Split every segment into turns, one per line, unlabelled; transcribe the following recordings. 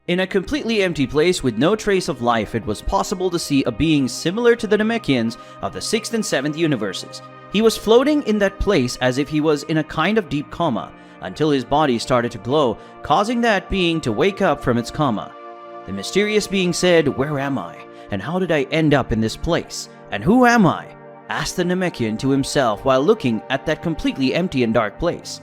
In a completely empty place with no trace of life, it was possible to see a being similar to the Namekians of the 6th and 7th universes. He was floating in that place as if he was in a kind of deep coma, until his body started to glow, causing that being to wake up from its coma. The mysterious being said, "Where am I? And how did I end up in this place? And who am I?" asked the Namekian to himself while looking at that completely empty and dark place.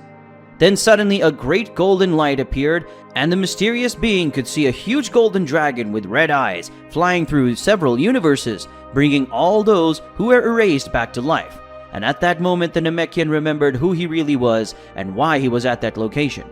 Then suddenly a great golden light appeared, and the mysterious being could see a huge golden dragon with red eyes flying through several universes, bringing all those who were erased back to life. And at that moment the Namekian remembered who he really was and why he was at that location.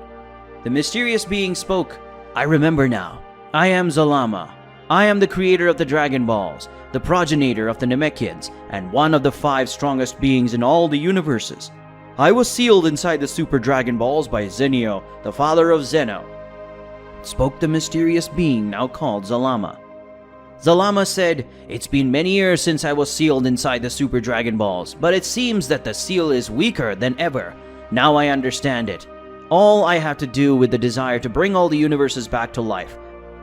The mysterious being spoke, "I remember now. I am Zalama. I am the creator of the Dragon Balls, the progenitor of the Namekians, and one of the 5 strongest beings in all the universes. I was sealed inside the Super Dragon Balls by Zenio, the father of Zeno," spoke the mysterious being now called Zalama. Zalama said, "It's been many years since I was sealed inside the Super Dragon Balls, but it seems that the seal is weaker than ever. Now I understand it. All I have to do with the desire to bring all the universes back to life.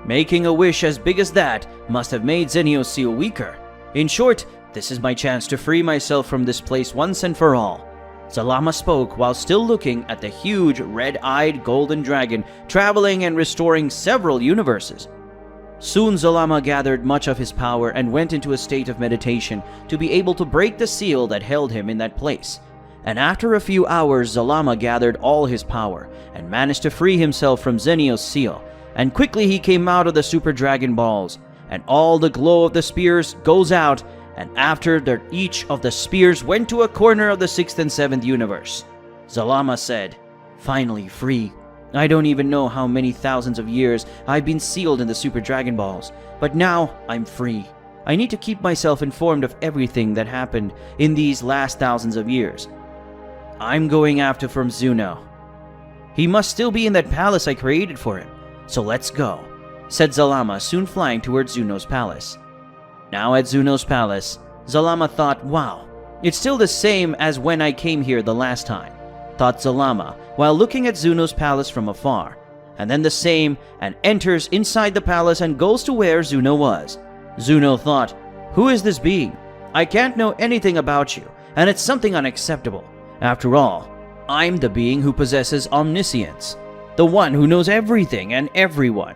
Making a wish as big as that must have made Zenio's seal weaker. In short, this is my chance to free myself from this place once and for all." Zalama spoke while still looking at the huge red-eyed golden dragon traveling and restoring several universes. Soon Zalama gathered much of his power and went into a state of meditation to be able to break the seal that held him in that place. And after a few hours, Zalama gathered all his power and managed to free himself from Zenio's seal. And quickly he came out of the Super Dragon Balls, and all the glow of the spears goes out, and after that each of the spears went to a corner of the 6th and 7th universe. Zalama said, "Finally free. I don't even know how many thousands of years I've been sealed in the Super Dragon Balls, but now I'm free. I need to keep myself informed of everything that happened in these last thousands of years. I'm going after from Zuno. He must still be in that palace I created for him, so let's go," said Zalama, soon flying towards Zuno's palace. Now at Zuno's palace, Zalama thought, "Wow, it's still the same as when I came here the last time," thought Zalama while looking at Zuno's palace from afar, and then the same, and enters inside the palace and goes to where Zuno was. Zuno thought, "Who is this being? I can't know anything about you, and it's something unacceptable. After all, I'm the being who possesses omniscience, the one who knows everything and everyone."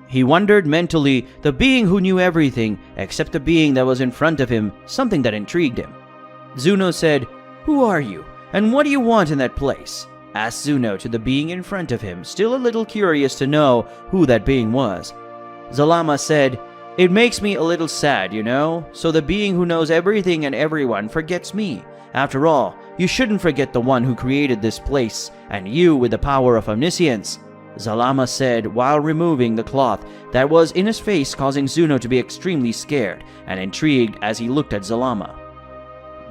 He wondered mentally, the being who knew everything except the being that was in front of him, something that intrigued him. Zuno said, "Who are you, and what do you want in that place?" asked Zuno to the being in front of him, still a little curious to know who that being was. Zalama said, "It makes me a little sad, you know, so the being who knows everything and everyone forgets me. After all, you shouldn't forget the one who created this place, and you with the power of omniscience," Zalama said while removing the cloth that was in his face, causing Zuno to be extremely scared and intrigued as he looked at Zalama.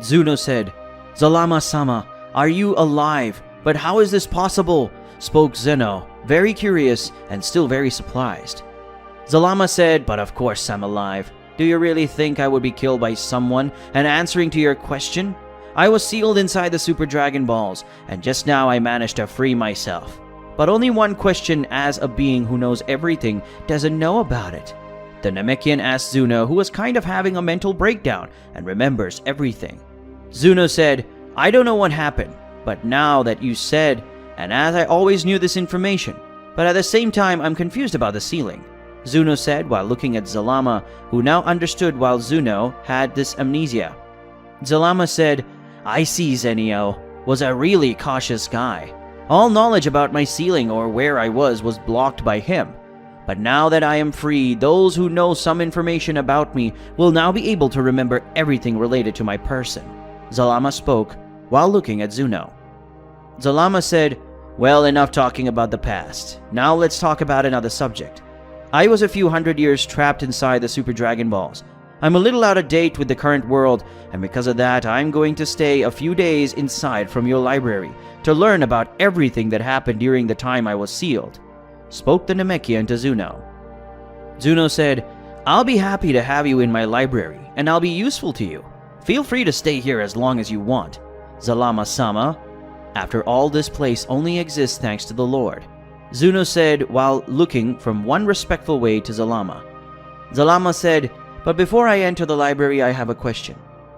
Zuno said, "Zalama-sama, are you alive? But how is this possible?" spoke Zeno, very curious and still very surprised. Zalama said, "But of course I'm alive. Do you really think I would be killed by someone? And answering to your question, I was sealed inside the Super Dragon Balls, and just now I managed to free myself. But only one question, as a being who knows everything doesn't know about it." The Namekian asked Zuno, who was kind of having a mental breakdown and remembers everything. Zuno said, "I don't know what happened, but now that you said, and as I always knew this information, but at the same time I'm confused about the sealing," Zuno said while looking at Zalama, who now understood while Zuno had this amnesia. Zalama said, "I see Zenio was a really cautious guy. All knowledge about my sealing or where I was blocked by him. But now that I am free, those who know some information about me will now be able to remember everything related to my person," Zalama spoke while looking at Zuno. Zalama said, "Well, enough talking about the past. Now let's talk about another subject. I was a few hundred years trapped inside the Super Dragon Balls. I'm a little out of date with the current world, and because of that, I'm going to stay a few days inside from your library to learn about everything that happened during the time I was sealed," spoke the Namekian to Zuno. Zuno said, "I'll be happy to have you in my library, and I'll be useful to you. Feel free to stay here as long as you want. Zalama-sama, after all, this place only exists thanks to the Lord," Zuno said while looking from one respectful way to Zalama. Zalama said, "But before I enter the library, I have a question.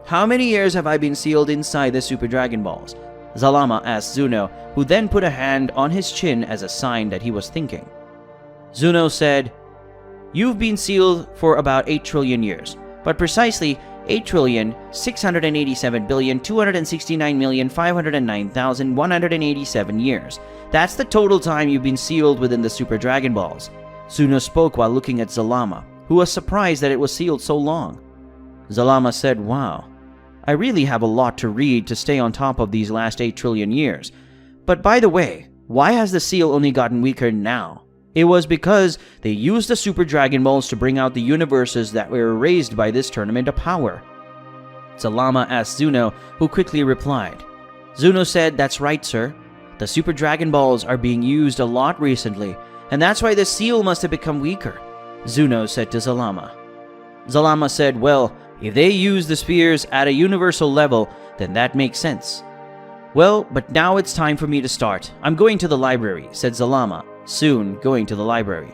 How many years have I been sealed inside the Super Dragon Balls?" Zalama asked Zuno, who then put a hand on his chin as a sign that he was thinking. Zuno said, "You've been sealed for about 8 trillion years, but precisely 8,687,269,509,187 years. That's the total time you've been sealed within the Super Dragon Balls." Zuno spoke while looking at Zalama, who was surprised that it was sealed so long. Zalama said, "Wow, I really have a lot to read to stay on top of these last 8 trillion years. But by the way, why has the seal only gotten weaker now?" It was because they used the Super Dragon Balls to bring out the universes that were erased by this tournament of power. Zalama asked Zuno, who quickly replied. Zuno said, "That's right, sir. The Super Dragon Balls are being used a lot recently, and that's why the seal must have become weaker," Zuno said to Zalama. Zalama said, "Well, if they use the spheres at a universal level, then that makes sense." "Well, but now it's time for me to start. I'm going to the library," said Zalama, soon going to the library.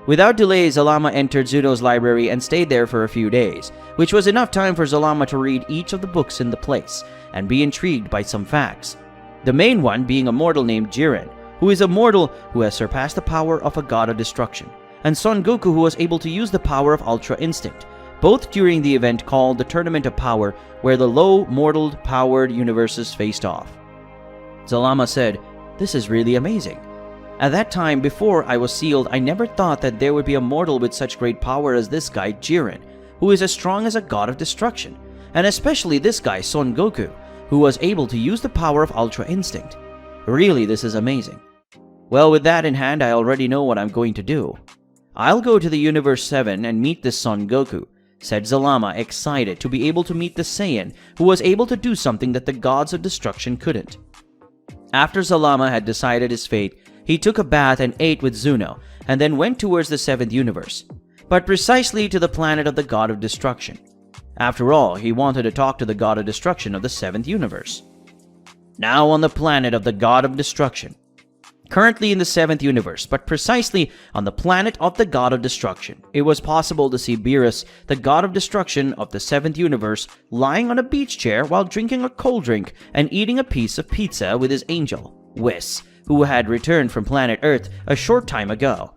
Without delay, Zalama entered Zuno's library and stayed there for a few days, which was enough time for Zalama to read each of the books in the place and be intrigued by some facts. The main one being a mortal named Jiren, who is a mortal who has surpassed the power of a god of destruction, and Son Goku, who was able to use the power of Ultra Instinct, both during the event called the Tournament of Power, where the low mortal-powered universes faced off. Zalama said, "This is really amazing. At that time, before I was sealed, I never thought that there would be a mortal with such great power as this guy, Jiren, who is as strong as a god of destruction, and especially this guy, Son Goku, who was able to use the power of Ultra Instinct. Really, this is amazing. Well, with that in hand, I already know what I'm going to do. I'll go to the Universe 7 and meet this Son Goku," said Zalama, excited to be able to meet the Saiyan who was able to do something that the gods of destruction couldn't. After Zalama had decided his fate, he took a bath and ate with Zuno, and then went towards the 7th universe, but precisely to the planet of the god of destruction. After all, he wanted to talk to the god of destruction of the 7th universe. Now on the planet of the god of destruction. Currently in the 7th universe, but precisely on the planet of the god of destruction, it was possible to see Beerus, the god of destruction of the 7th universe, lying on a beach chair while drinking a cold drink and eating a piece of pizza with his angel, Whis, who had returned from planet Earth a short time ago.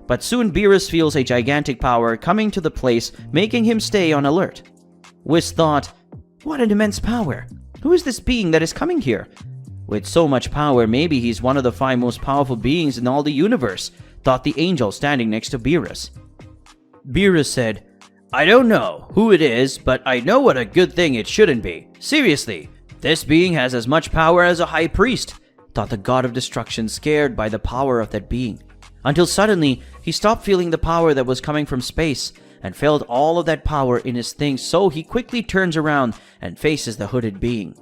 But soon Beerus feels a gigantic power coming to the place, making him stay on alert. Whis thought, "What an immense power! Who is this being that is coming here? With so much power, maybe he's one of the 5 most powerful beings in all the universe," thought the angel standing next to Beerus. Beerus said, "I don't know who it is, but I know what a good thing it shouldn't be. Seriously, this being has as much power as a high priest," thought the god of destruction, scared by the power of that being. Until suddenly, he stopped feeling the power that was coming from space and felt all of that power in his thing, so he quickly turns around and faces the hooded being.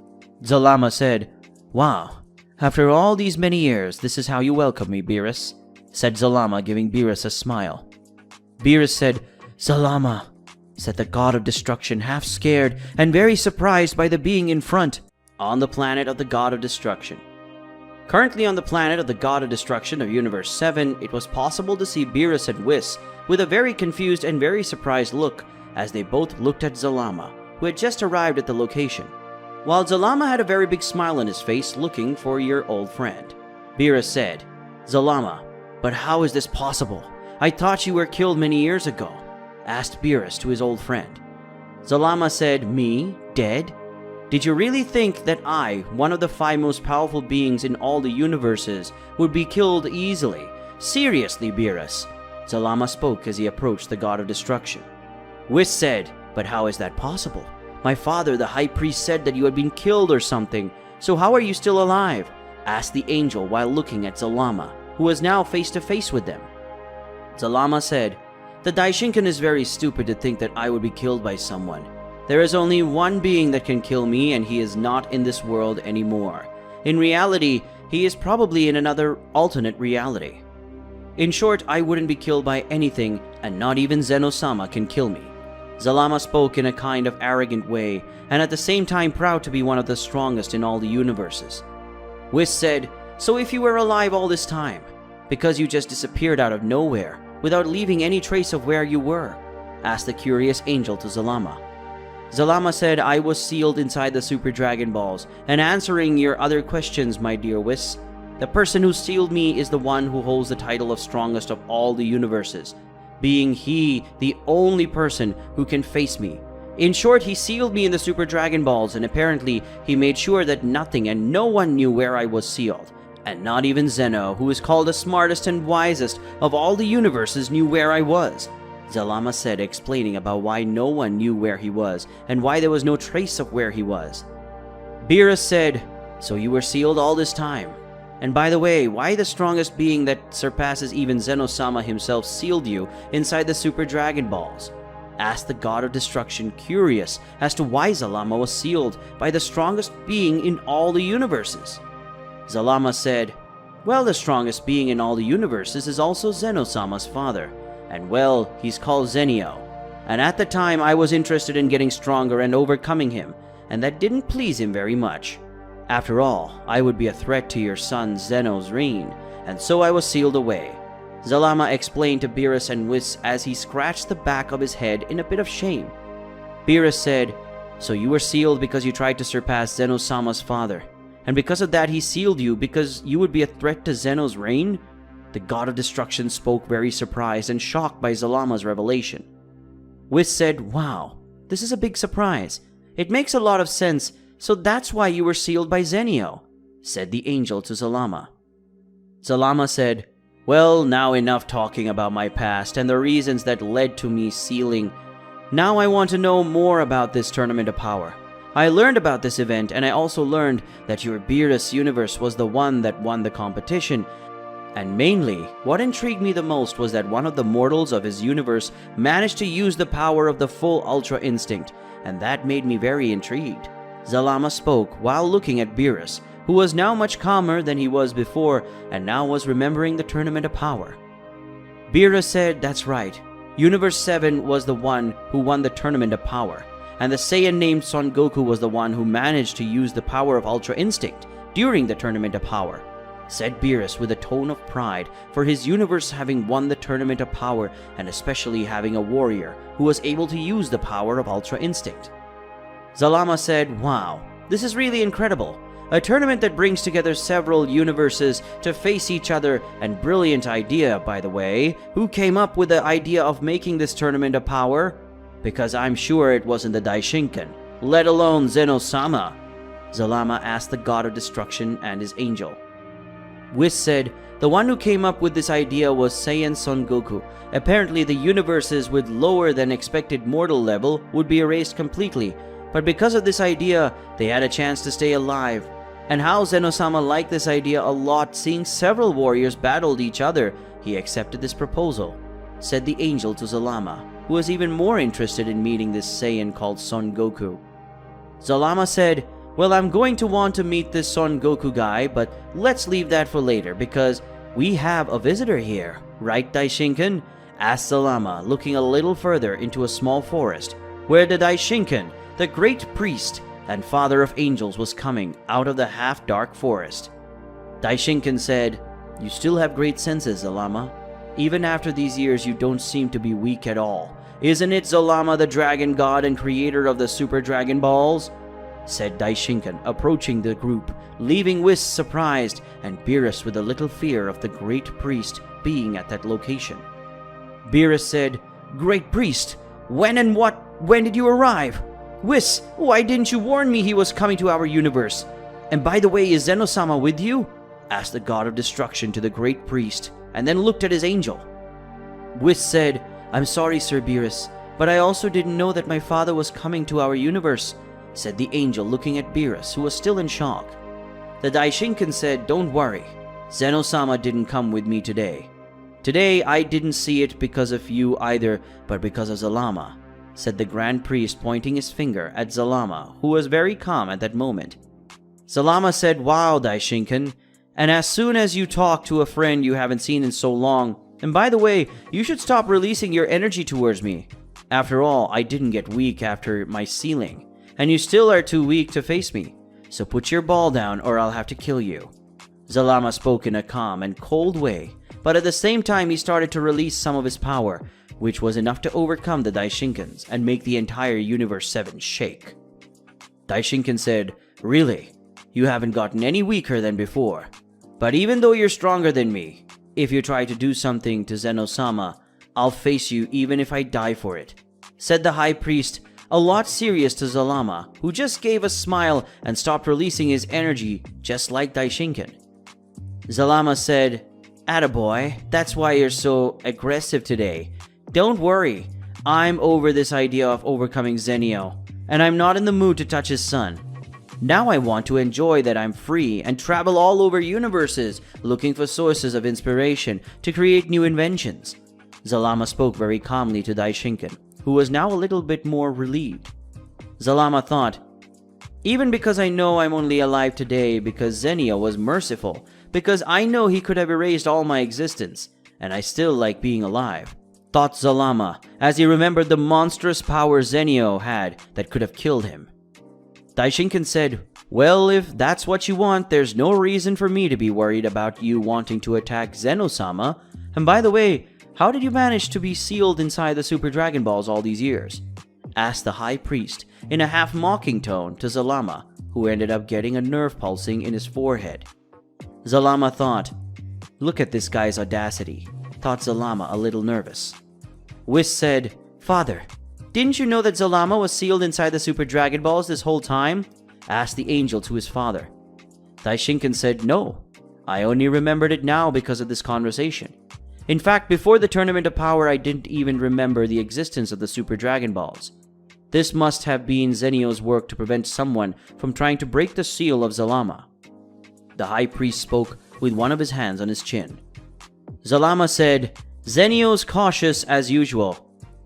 Zalama said, "Wow, after all these many years, this is how you welcome me, Beerus," said Zalama, giving Beerus a smile. Beerus said, "Zalama," said the god of destruction, half scared and very surprised by the being in front, on the planet of the god of destruction. Currently on the planet of the god of destruction of Universe 7, it was possible to see Beerus and Whis with a very confused and very surprised look as they both looked at Zalama, who had just arrived at the location. While Zalama had a very big smile on his face looking for your old friend. Beerus said, "Zalama, but how is this possible? I thought you were killed many years ago," asked Beerus to his old friend. Zalama said, "Me? Dead? Did you really think that I, one of the 5 most powerful beings in all the universes, would be killed easily? Seriously, Beerus?" Zalama spoke as he approached the god of destruction. Whis said, "But how is that possible? My father, the high priest, said that you had been killed or something, so how are you still alive?" asked the angel while looking at Zalama, who was now face to face with them. Zalama said, The Daishinkan is very stupid to think that I would be killed by someone. There is only one being that can kill me, and he is not in this world anymore. In reality, he is probably in another alternate reality. In short, I wouldn't be killed by anything, and not even Zeno-sama can kill me. Zalama spoke in a kind of arrogant way, and at the same time proud to be one of the strongest in all the universes. Whis said, "So if you were alive all this time, because you just disappeared out of nowhere, without leaving any trace of where you were?" asked the curious angel to Zalama. Zalama said, "I was sealed inside the Super Dragon Balls, and answering your other questions, my dear Whis, the person who sealed me is the one who holds the title of strongest of all the universes, being he the only person who can face me. In short, he sealed me in the Super Dragon Balls, and apparently he made sure that nothing and no one knew where I was sealed. And not even Zeno, who is called the smartest and wisest of all the universes, knew where I was," Zalama said, explaining about why no one knew where he was, and why there was no trace of where he was. Beerus said, "So you were sealed all this time? And by the way, why the strongest being that surpasses even Zeno-sama himself sealed you inside the Super Dragon Balls?" asked the god of destruction, curious as to why Zalama was sealed by the strongest being in all the universes. Zalama said, "Well, the strongest being in all the universes is also Zeno-sama's father, and well, he's called Zenio. And at the time I was interested in getting stronger and overcoming him, and that didn't please him very much. After all, I would be a threat to your son Zeno's reign, and so I was sealed away," Zalama explained to Beerus and Whis as he scratched the back of his head in a bit of shame. Beerus said, "So you were sealed because you tried to surpass Zeno-sama's father, and because of that he sealed you because you would be a threat to Zeno's reign?" The god of destruction spoke, very surprised and shocked by Zalama's revelation. Whis said, "Wow, this is a big surprise. It makes a lot of sense, so that's why you were sealed by Zenio," said the angel to Zalama. Zalama said, "Well, now enough talking about my past and the reasons that led to me sealing. Now I want to know more about this Tournament of Power. I learned about this event, and I also learned that your Beerus universe was the one that won the competition. And mainly, what intrigued me the most was that one of the mortals of his universe managed to use the power of the full Ultra Instinct, and that made me very intrigued." Zalama spoke while looking at Beerus, who was now much calmer than he was before, and now was remembering the Tournament of Power. Beerus said, "That's right. Universe 7 was the one who won the Tournament of Power, and the Saiyan named Son Goku was the one who managed to use the power of Ultra Instinct during the Tournament of Power," said Beerus with a tone of pride for his universe having won the Tournament of Power, and especially having a warrior who was able to use the power of Ultra Instinct. Zalama said, "Wow, this is really incredible. A tournament that brings together several universes to face each other, and brilliant idea, by the way. Who came up with the idea of making this Tournament of Power? Because I'm sure it wasn't the Daishinkan, let alone Zeno-sama," Zalama asked the god of destruction and his angel. Whis said, "The one who came up with this idea was Saiyan Son Goku. Apparently the universes with lower than expected mortal level would be erased completely, but because of this idea, they had a chance to stay alive. And how Zeno-sama liked this idea a lot, seeing several warriors battled each other, he accepted this proposal," said the angel to Zalama, who was even more interested in meeting this Saiyan called Son Goku. Zalama said, "Well, I'm going to want to meet this Son Goku guy, but let's leave that for later because we have a visitor here, right, Daishinkan?" asked Zalama, looking a little further into a small forest, where the Daishinkan, the great priest and father of angels, was coming out of the half-dark forest. Daishinkan said, "You still have great senses, Zalama. Even after these years, you don't seem to be weak at all. Isn't it, Zalama, the dragon god and creator of the Super Dragon Balls?" said Daishinkan, approaching the group, leaving Whis surprised and Beerus with a little fear of the great priest being at that location. Beerus said, "Great priest, when did you arrive? Whis, why didn't you warn me he was coming to our universe? And by the way, is Zeno-sama with you?" asked the god of destruction to the great priest, and then looked at his angel. Whis said, "I'm sorry, Sir Beerus, but I also didn't know that my father was coming to our universe," said the angel, looking at Beerus, who was still in shock. The Daishinkan said, "Don't worry, Zeno-sama didn't come with me today." Today I didn't see it because of you either, but because of Zalama, said the Grand Priest, pointing his finger at Zalama, who was very calm at that moment. Zalama said, "Wow, Daishinkan, and as soon as you talk to a friend you haven't seen in so long, and by the way, you should stop releasing your energy towards me. After all, I didn't get weak after my sealing, and you still are too weak to face me, so put your ball down or I'll have to kill you." Zalama spoke in a calm and cold way, but at the same time he started to release some of his power, which was enough to overcome the Daishinkans and make the entire Universe 7 shake. Daishinkan said, "Really? You haven't gotten any weaker than before. But even though you're stronger than me, if you try to do something to Zeno-sama, I'll face you even if I die for it," said the High Priest, a lot serious to Zalama, who just gave a smile and stopped releasing his energy just like Daishinkan. Zalama said, "Attaboy, that's why you're so aggressive today. Don't worry, I'm over this idea of overcoming Zenio, and I'm not in the mood to touch his son. Now I want to enjoy that I'm free and travel all over universes looking for sources of inspiration to create new inventions." Zalama spoke very calmly to Daishinkan, who was now a little bit more relieved. Zalama thought, "Even because I know I'm only alive today because Zenio was merciful, because I know he could have erased all my existence, and I still like being alive," thought Zalama as he remembered the monstrous power Zenio had that could have killed him. Daishinkan said, "Well, if that's what you want, there's no reason for me to be worried about you wanting to attack Zeno-sama. And by the way, how did you manage to be sealed inside the Super Dragon Balls all these years?" asked the High Priest in a half-mocking tone to Zalama, who ended up getting a nerve pulsing in his forehead. Zalama thought, "Look at this guy's audacity," thought Zalama, a little nervous. Whis said, "Father, didn't you know that Zalama was sealed inside the Super Dragon Balls this whole time?" asked the angel to his father. Daishinkan said, "No, I only remembered it now because of this conversation. In fact, before the Tournament of Power, I didn't even remember the existence of the Super Dragon Balls. This must have been Zenio's work to prevent someone from trying to break the seal of Zalama." The High Priest spoke with one of his hands on his chin. Zalama said, "Zenio's cautious as usual.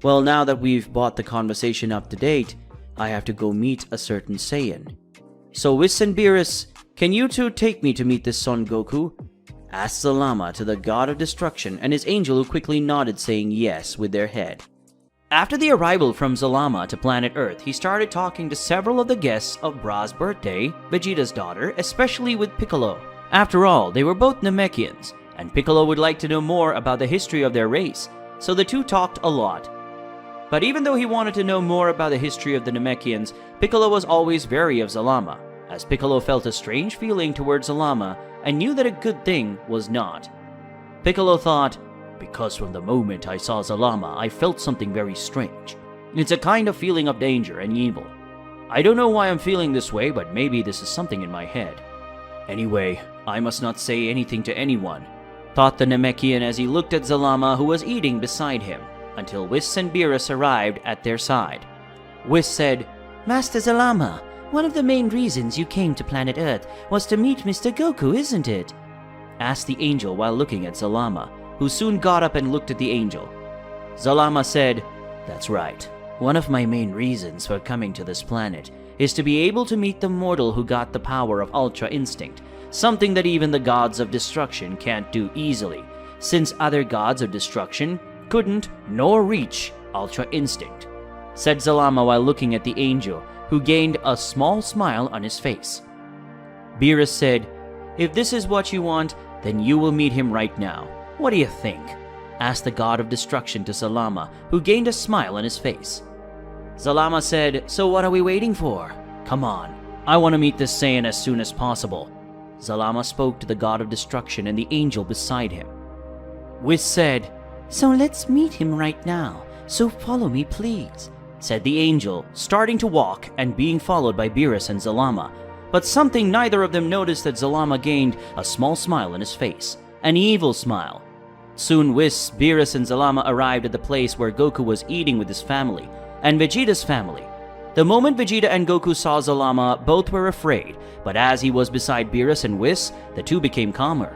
Well, now that we've brought the conversation up to date, I have to go meet a certain Saiyan. So Whis and Beerus, can you two take me to meet this Son Goku?" asked Zalama to the God of Destruction and his angel, who quickly nodded, saying yes with their head. After the arrival from Zalama to planet Earth, he started talking to several of the guests of Bra's birthday, Vegeta's daughter, especially with Piccolo. After all, they were both Namekians, and Piccolo would like to know more about the history of their race, so the two talked a lot. But even though he wanted to know more about the history of the Namekians, Piccolo was always wary of Zalama, as Piccolo felt a strange feeling towards Zalama and knew that a good thing was not. Piccolo thought, "Because from the moment I saw Zalama, I felt something very strange. It's a kind of feeling of danger and evil. I don't know why I'm feeling this way, but maybe this is something in my head. Anyway, I must not say anything to anyone," thought the Namekian as he looked at Zalama, who was eating beside him, until Whis and Beerus arrived at their side. Whis said, "Master Zalama, one of the main reasons you came to planet Earth was to meet Mr. Goku, isn't it?" asked the angel while looking at Zalama, who soon got up and looked at the angel. Zalama said, "That's right. One of my main reasons for coming to this planet is to be able to meet the mortal who got the power of Ultra Instinct, something that even the gods of destruction can't do easily, since other gods of destruction couldn't nor reach Ultra Instinct," said Zalama while looking at the angel, who gained a small smile on his face. Beerus said, "If this is what you want, then you will meet him right now. What do you think?" asked the God of Destruction to Zalama, who gained a smile on his face. Zalama said, "So what are we waiting for? Come on, I want to meet this Saiyan as soon as possible." Zalama spoke to the God of Destruction and the angel beside him. Whis said, "So let's meet him right now, so follow me please," said the angel, starting to walk and being followed by Beerus and Zalama. But something neither of them noticed that Zalama gained a small smile on his face, an evil smile. Soon Whis, Beerus, and Zalama arrived at the place where Goku was eating with his family, and Vegeta's family. The moment Vegeta and Goku saw Zalama, both were afraid, but as he was beside Beerus and Whis, the two became calmer.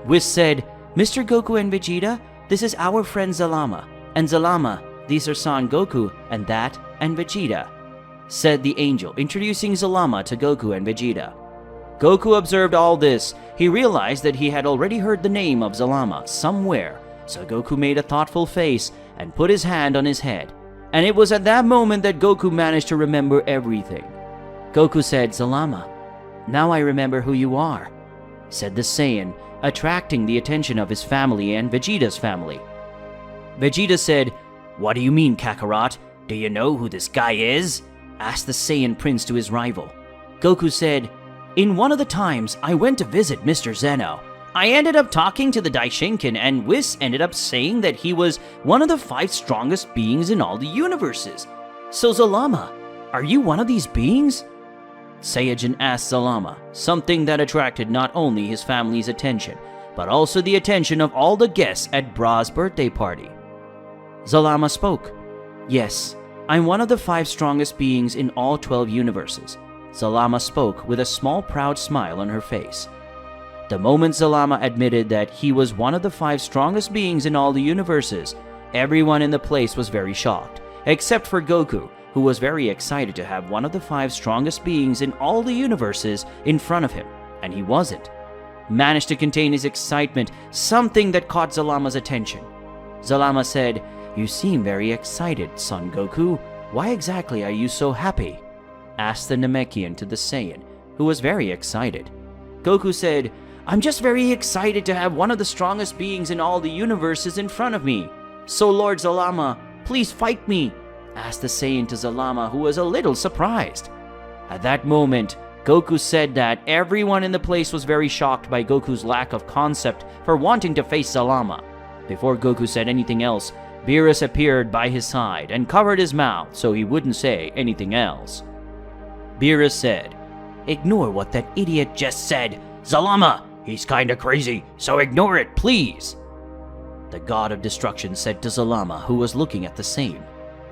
Whis said, "Mr. Goku and Vegeta, This is our friend Zalama. And Zalama, these are Son Goku and that and Vegeta," said the angel, introducing Zalama to Goku and Vegeta. Goku observed all this. He realized that he had already heard the name of Zalama somewhere, so Goku made a thoughtful face and put his hand on his head. And it was at that moment that Goku managed to remember everything. Goku said, "Zalama, now I remember who you are," said the Saiyan, attracting the attention of his family and Vegeta's family. Vegeta said, "What do you mean, Kakarot? Do you know who this guy is?" asked the Saiyan prince to his rival. Goku said, "In one of the times I went to visit Mr. Zeno, I ended up talking to the Daishinkan, and Whis ended up saying that he was one of the 5 strongest beings in all the universes. So Zalama, are you one of these beings?" Saiyajin asked Zalama, something that attracted not only his family's attention, but also the attention of all the guests at Bra's birthday party. Zalama spoke. "Yes, I'm one of the 5 strongest beings in all 12 universes." Zalama spoke with a small proud smile on her face. The moment Zalama admitted that he was one of the 5 strongest beings in all the universes, everyone in the place was very shocked, except for Goku, who was very excited to have one of the 5 strongest beings in all the universes in front of him, and he wasn't. Managed to contain his excitement, something that caught Zalama's attention. Zalama said, "You seem very excited, Son Goku. Why exactly are you so happy?" asked the Namekian to the Saiyan, who was very excited. Goku said, "I'm just very excited to have one of the strongest beings in all the universes in front of me. So Lord Zalama, please fight me," asked the Saiyan to Zalama, who was a little surprised. At that moment, Goku said that everyone in the place was very shocked by Goku's lack of concept for wanting to face Zalama. Before Goku said anything else, Beerus appeared by his side and covered his mouth so he wouldn't say anything else. Beerus said, "Ignore what that idiot just said. Zalama, he's kinda crazy, so ignore it, please." The God of Destruction said to Zalama, who was looking at the same.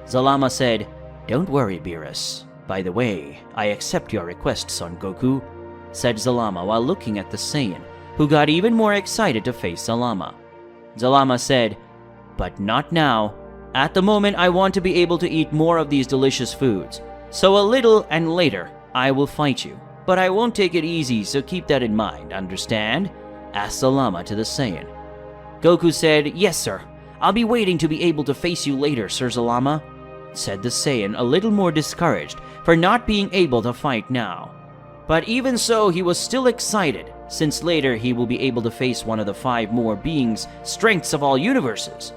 Zalama said, "Don't worry, Beerus. By the way, I accept your request, Son Goku," said Zalama while looking at the Saiyan, who got even more excited to face Zalama. Zalama said, "But not now. At the moment, I want to be able to eat more of these delicious foods. So a little and later, I will fight you. But I won't take it easy, so keep that in mind, understand?" asked Zalama to the Saiyan. Goku said, "Yes, sir. I'll be waiting to be able to face you later, Sir Zalama," said the Saiyan, a little more discouraged for not being able to fight now. But even so, he was still excited, since later he will be able to face one of the 5 more beings, strengths of all universes.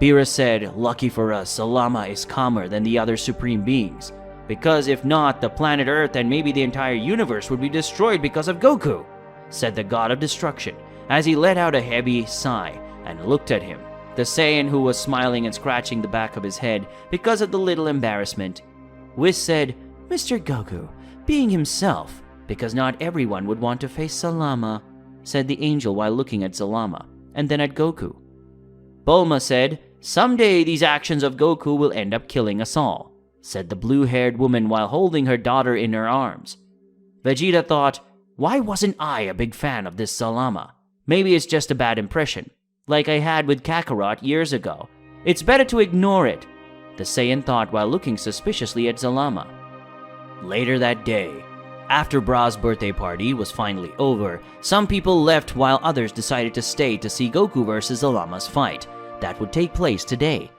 Beerus said, "Lucky for us, Zalama is calmer than the other supreme beings, because if not, the planet Earth and maybe the entire universe would be destroyed because of Goku," said the God of Destruction, as he let out a heavy sigh and looked at him. The Saiyan, who was smiling and scratching the back of his head because of the little embarrassment. Whis said, "Mr. Goku, being himself, because not everyone would want to face Zalama," said the angel while looking at Zalama, and then at Goku. Bulma said, "Someday these actions of Goku will end up killing us all," said the blue-haired woman while holding her daughter in her arms. Vegeta thought, "Why wasn't I a big fan of this Zalama? Maybe it's just a bad impression, like I had with Kakarot years ago. It's better to ignore it," the Saiyan thought while looking suspiciously at Zalama. Later that day, after Bra's birthday party was finally over, some people left while others decided to stay to see Goku versus Zalama's fight that would take place today.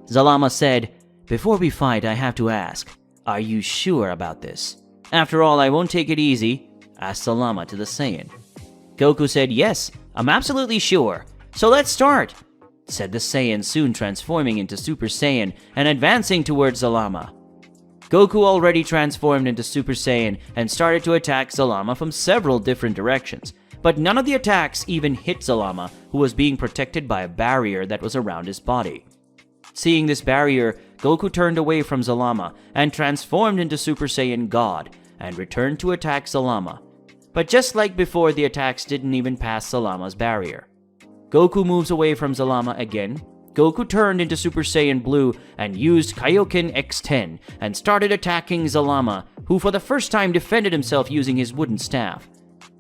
Zalama said, "Before we fight, I have to ask, are you sure about this? After all, I won't take it easy," asked Zalama to the Saiyan. Goku said, "Yes, I'm absolutely sure. So let's start," said the Saiyan, soon transforming into Super Saiyan and advancing towards Zalama. Goku already transformed into Super Saiyan and started to attack Zalama from several different directions, but none of the attacks even hit Zalama, who was being protected by a barrier that was around his body. Seeing this barrier, Goku turned away from Zalama and transformed into Super Saiyan God and returned to attack Zalama. But just like before, the attacks didn't even pass Zalama's barrier. Goku moves away from Zalama again. Goku turned into Super Saiyan Blue and used Kaioken X10 and started attacking Zalama, who for the first time defended himself using his wooden staff.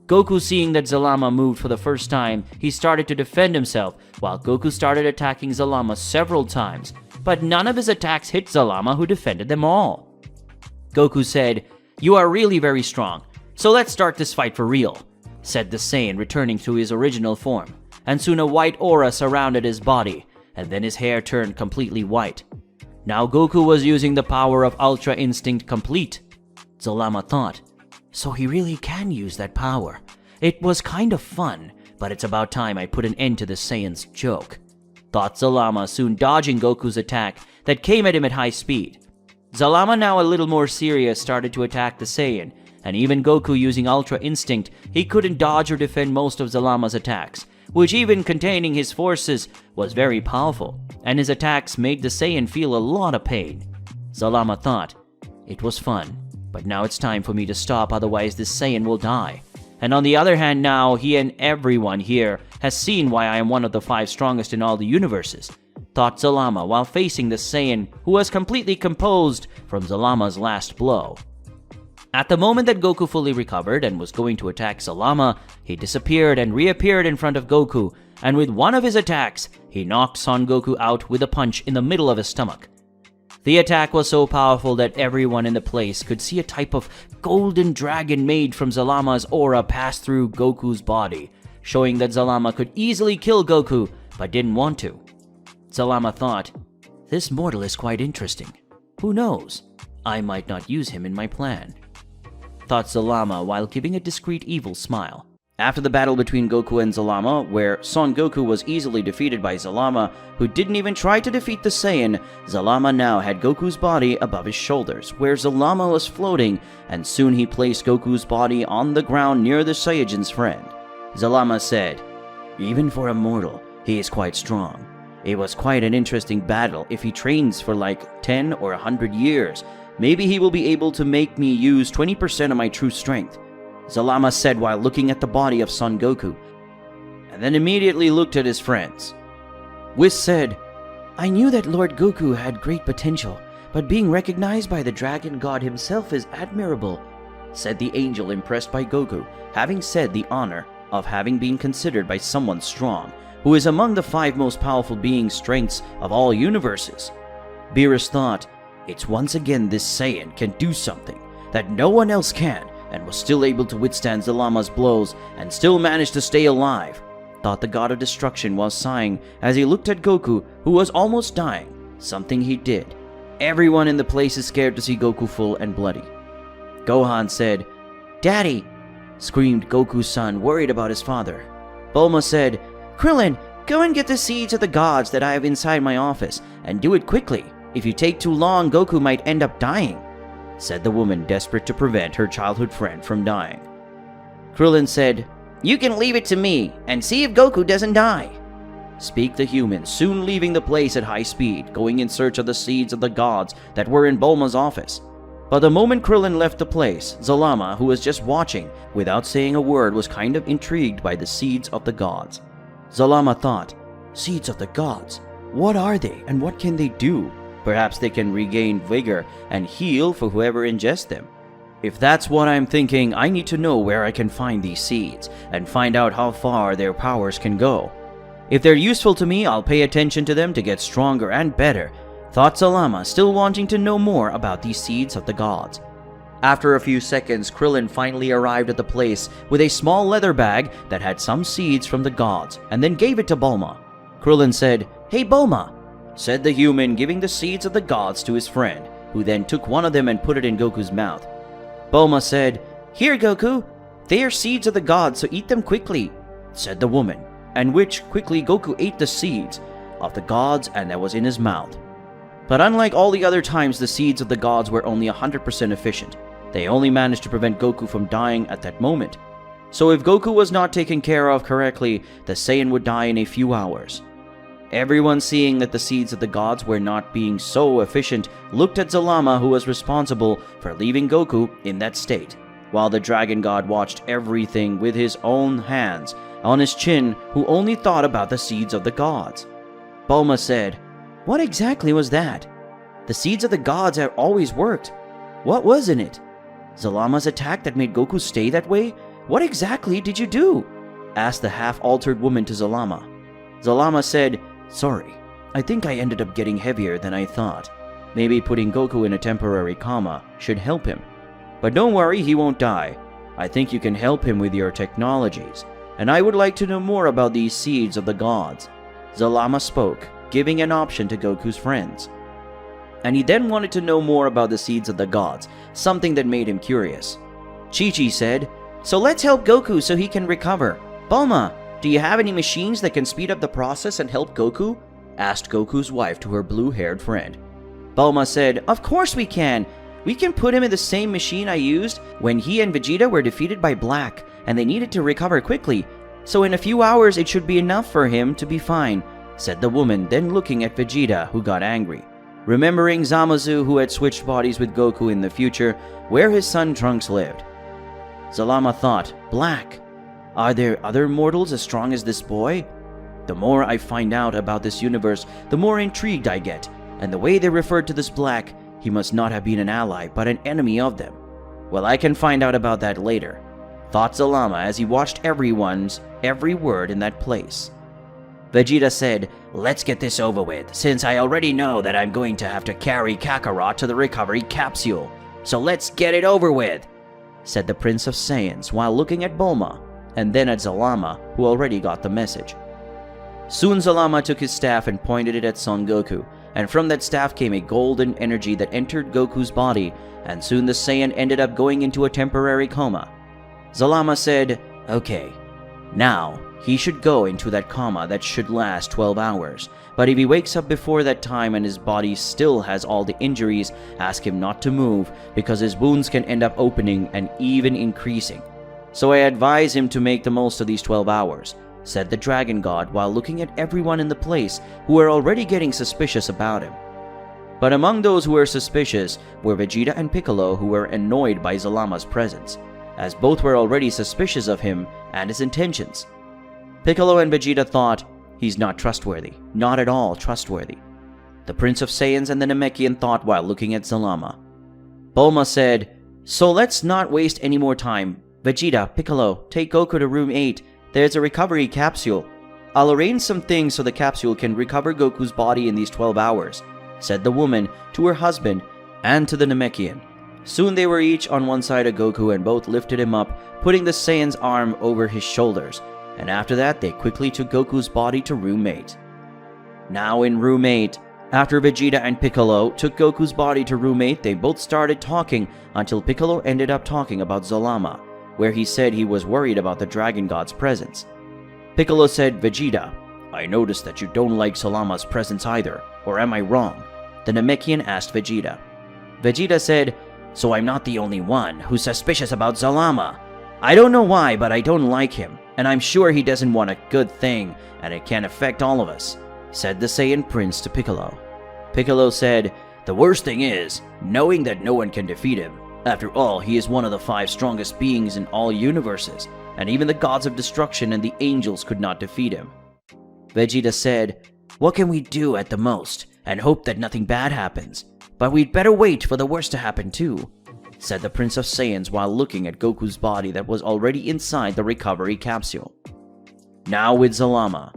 Goku, seeing that Zalama moved for the first time, he started to defend himself, while Goku started attacking Zalama several times, but none of his attacks hit Zalama, who defended them all. Goku said, "You are really very strong, so let's start this fight for real," said the Saiyan, returning to his original form, and soon a white aura surrounded his body, and then his hair turned completely white. Now Goku was using the power of Ultra Instinct Complete. Zalama thought, so he really can use that power. It was kind of fun, but it's about time I put an end to the Saiyan's joke, thought Zalama, soon dodging Goku's attack that came at him at high speed. Zalama, now a little more serious, started to attack the Saiyan, and even Goku, using Ultra Instinct, he couldn't dodge or defend most of Zalama's attacks, which, even containing his forces, was very powerful, and his attacks made the Saiyan feel a lot of pain. Zalama thought, it was fun, but now it's time for me to stop, otherwise this Saiyan will die. And on the other hand, now he and everyone here has seen why I am one of the 5 strongest in all the universes, thought Zalama while facing the Saiyan, who was completely composed from Zalama's last blow. At the moment that Goku fully recovered and was going to attack Zalama, he disappeared and reappeared in front of Goku, and with one of his attacks, he knocked Son Goku out with a punch in the middle of his stomach. The attack was so powerful that everyone in the place could see a type of golden dragon made from Zalama's aura pass through Goku's body, showing that Zalama could easily kill Goku, but didn't want to. Zalama thought, this mortal is quite interesting. Who knows? I might not use him in my plan, thought Zalama while giving a discreet evil smile. After the battle between Goku and Zalama, where Son Goku was easily defeated by Zalama, who didn't even try to defeat the Saiyan, Zalama now had Goku's body above his shoulders, where Zalama was floating, and soon he placed Goku's body on the ground near the Saiyajin's friend. Zalama said, even for a mortal, he is quite strong. It was quite an interesting battle. If he trains for like 10 or 100 years, maybe he will be able to make me use 20% of my true strength, Zalama said while looking at the body of Son Goku, and then immediately looked at his friends. Whis said, I knew that Lord Goku had great potential, but being recognized by the Dragon God himself is admirable, said the angel, impressed by Goku, having said the honor of having been considered by someone strong, who is among the 5 most powerful being strengths of all universes. Beerus thought, it's once again this Saiyan can do something that no one else can, and was still able to withstand Zalama's blows and still managed to stay alive, thought the God of Destruction while sighing as he looked at Goku, who was almost dying, something he did. Everyone in the place is scared to see Goku full and bloody. Gohan said, Daddy, screamed Goku's son, worried about his father. Bulma said, Krillin, go and get the seeds of the gods that I have inside my office, and do it quickly. If you take too long, Goku might end up dying, said the woman, desperate to prevent her childhood friend from dying. Krillin said, you can leave it to me, and see if Goku doesn't die, speak the human, soon leaving the place at high speed, going in search of the seeds of the gods that were in Bulma's office. But the moment Krillin left the place, Zalama, who was just watching without saying a word, was kind of intrigued by the seeds of the gods. Zalama thought, seeds of the gods? What are they, and what can they do? Perhaps they can regain vigor and heal for whoever ingests them. If that's what I'm thinking, I need to know where I can find these seeds, and find out how far their powers can go. If they're useful to me, I'll pay attention to them to get stronger and better, thought Zalama, still wanting to know more about these seeds of the gods. After a few seconds, Krillin finally arrived at the place with a small leather bag that had some seeds from the gods, and then gave it to Bulma. Krillin said, hey Bulma, said the human, giving the seeds of the gods to his friend, who then took one of them and put it in Goku's mouth. Bulma said, here Goku, they are seeds of the gods, so eat them quickly, said the woman, and which quickly Goku ate the seeds of the gods and that was in his mouth. But unlike all the other times, the seeds of the gods were only 100% efficient. They only managed to prevent Goku from dying at that moment. So if Goku was not taken care of correctly, the Saiyan would die in a few hours. Everyone, seeing that the seeds of the gods were not being so efficient, looked at Zalama, who was responsible for leaving Goku in that state, while the Dragon God watched everything with his own hands on his chin, who only thought about the seeds of the gods. Bulma said, what exactly was that? The seeds of the gods have always worked. What was in it? Zalama's attack that made Goku stay that way? "What exactly did you do?" asked the half-altered woman to Zalama. Zalama said, "Sorry, I think I ended up getting heavier than I thought. Maybe putting Goku in a temporary coma should help him. But don't worry, he won't die. I think you can help him with your technologies, and I would like to know more about these seeds of the gods." Zalama spoke, giving an option to Goku's friends. And he then wanted to know more about the seeds of the gods, something that made him curious. Chi-Chi said, "So let's help Goku so he can recover. Bulma, do you have any machines that can speed up the process and help Goku?" asked Goku's wife to her blue-haired friend. Bulma said, "Of course we can. We can put him in the same machine I used when he and Vegeta were defeated by Black and they needed to recover quickly. So in a few hours it should be enough for him to be fine," said the woman, then looking at Vegeta, who got angry. Remembering Zamasu, who had switched bodies with Goku in the future, where his son Trunks lived. Zalama thought, "Black? Are there other mortals as strong as this boy? The more I find out about this universe, the more intrigued I get, and the way they referred to this Black, he must not have been an ally, but an enemy of them. Well, I can find out about that later," thought Zalama as he watched everyone's every word in that place. Vegeta said, "Let's get this over with, since I already know that I'm going to have to carry Kakarot to the recovery capsule. So let's get it over with," said the Prince of Saiyans while looking at Bulma, and then at Zalama, who already got the message. Soon Zalama took his staff and pointed it at Son Goku, and from that staff came a golden energy that entered Goku's body, and soon the Saiyan ended up going into a temporary coma. Zalama said, "Okay, now he should go into that coma that should last 12 hours, but if he wakes up before that time and his body still has all the injuries, ask him not to move because his wounds can end up opening and even increasing. So I advise him to make the most of these 12 hours, said the Dragon God while looking at everyone in the place who were already getting suspicious about him. But among those who were suspicious were Vegeta and Piccolo, who were annoyed by Zalama's presence, as both were already suspicious of him and his intentions. Piccolo and Vegeta thought, "He's not trustworthy, not at all trustworthy." The Prince of Saiyans and the Namekian thought while looking at Zalama. Bulma said, "So let's not waste any more time. Vegeta, Piccolo, take Goku to room 8. There's a recovery capsule. I'll arrange some things so the capsule can recover Goku's body in these 12 hours, said the woman to her husband and to the Namekian. Soon they were each on one side of Goku and both lifted him up, putting the Saiyan's arm over his shoulders, and after that they quickly took Goku's body to room 8. Now in room 8, after Vegeta and Piccolo took Goku's body to room 8, they both started talking until Piccolo ended up talking about Zalama, where he said he was worried about the Dragon God's presence. Piccolo said, "Vegeta, I noticed that you don't like Zalama's presence either, or am I wrong?" The Namekian asked Vegeta. Vegeta said, "So I'm not the only one who's suspicious about Zalama. I don't know why, but I don't like him, and I'm sure he doesn't want a good thing, and it can affect all of us," said the Saiyan Prince to Piccolo. Piccolo said, "The worst thing is, knowing that no one can defeat him. After all, he is one of the 5 strongest beings in all universes, and even the gods of destruction and the angels could not defeat him." Vegeta said, "What can we do at the most, and hope that nothing bad happens? But we'd better wait for the worst to happen too," said the Prince of Saiyans while looking at Goku's body that was already inside the recovery capsule. Now with Zalama.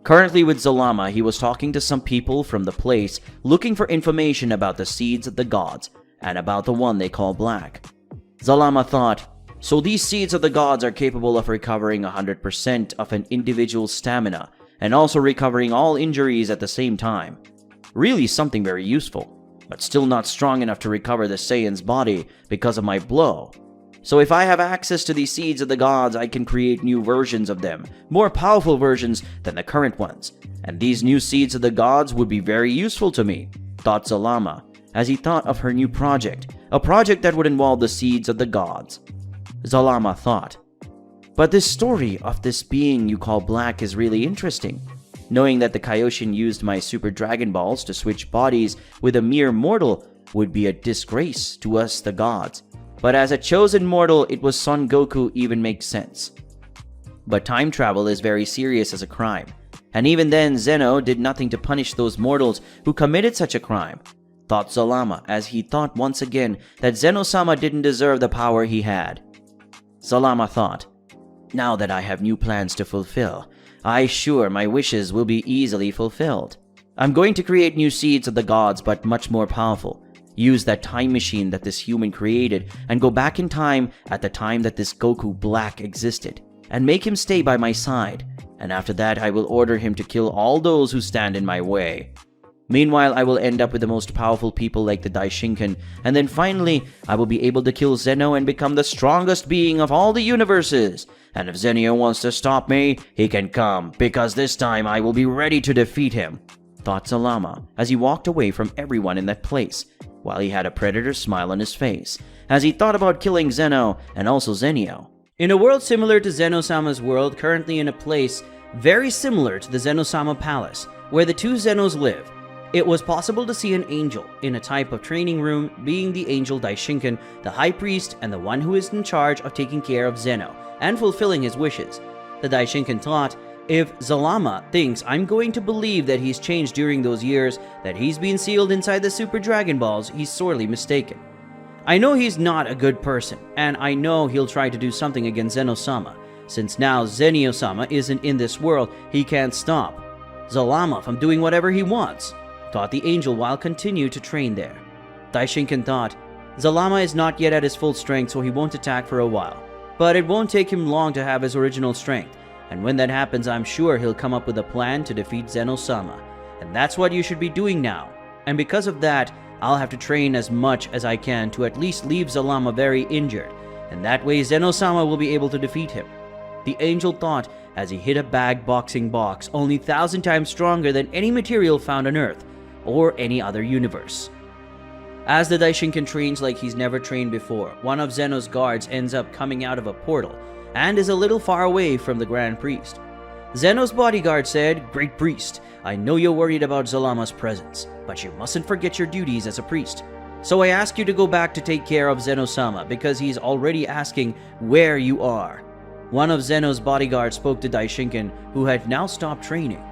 Currently with Zalama, he was talking to some people from the place looking for information about the seeds of the gods, and about the one they call Black. Zalama thought, "So these seeds of the gods are capable of recovering 100% of an individual's stamina, and also recovering all injuries at the same time. Really something very useful, but still not strong enough to recover the Saiyan's body because of my blow. So if I have access to these seeds of the gods, I can create new versions of them, more powerful versions than the current ones, and these new seeds of the gods would be very useful to me," thought Zalama, as he thought of her new project, a project that would involve the seeds of the gods. Zalama thought, "But this story of this being you call Black is really interesting. Knowing that the Kaioshin used my Super Dragon Balls to switch bodies with a mere mortal would be a disgrace to us the gods. But as a chosen mortal, it was Son Goku even makes sense. But time travel is very serious as a crime, and even then Zeno did nothing to punish those mortals who committed such a crime," thought Zalama as he thought once again that Zeno-sama didn't deserve the power he had. Zalama thought, Now that I have new plans to fulfill, I sure my wishes will be easily fulfilled. I'm going to create new seeds of the gods, but much more powerful. Use that time machine that this human created and go back in time at the time that this Goku Black existed, and make him stay by my side. And after that, I will order him to kill all those who stand in my way. Meanwhile, I will end up with the most powerful people like the Daishinkan, and then finally, I will be able to kill Zeno and become the strongest being of all the universes. And if Zenio wants to stop me, he can come, because this time I will be ready to defeat him, thought Zalama as he walked away from everyone in that place, while he had a predator's smile on his face, as he thought about killing Zeno and also Zenio. In a world similar to Zeno-sama's world, currently in a place very similar to the Zeno-sama Palace, where the two Zenos live, it was possible to see an angel in a type of training room, being the angel Daishinkan, the high priest and the one who is in charge of taking care of Zeno and fulfilling his wishes. The Daishinkan thought, if Zalama thinks I'm going to believe that he's changed during those years, that he's been sealed inside the Super Dragon Balls, he's sorely mistaken. I know he's not a good person, and I know he'll try to do something against Zeno-sama. Since now Zenio-sama isn't in this world, he can't stop Zalama from doing whatever he wants, thought the angel while continued to train there. Daishinkan thought, Zalama is not yet at his full strength, so he won't attack for a while. But it won't take him long to have his original strength, and when that happens, I'm sure he'll come up with a plan to defeat Zeno-sama. And that's what you should be doing now. And because of that, I'll have to train as much as I can to at least leave Zalama very injured, and that way Zeno-sama will be able to defeat him. The angel thought as he hit a bag boxing box only 1,000 times stronger than any material found on Earth or any other universe. As the Daishinkan trains like he's never trained before, one of Zeno's guards ends up coming out of a portal and is a little far away from the Grand Priest. Zeno's bodyguard said, Great Priest, I know you're worried about Zalama's presence, but you mustn't forget your duties as a priest. So I ask you to go back to take care of Zeno-sama because he's already asking where you are. One of Zeno's bodyguards spoke to Daishinkan, who had now stopped training.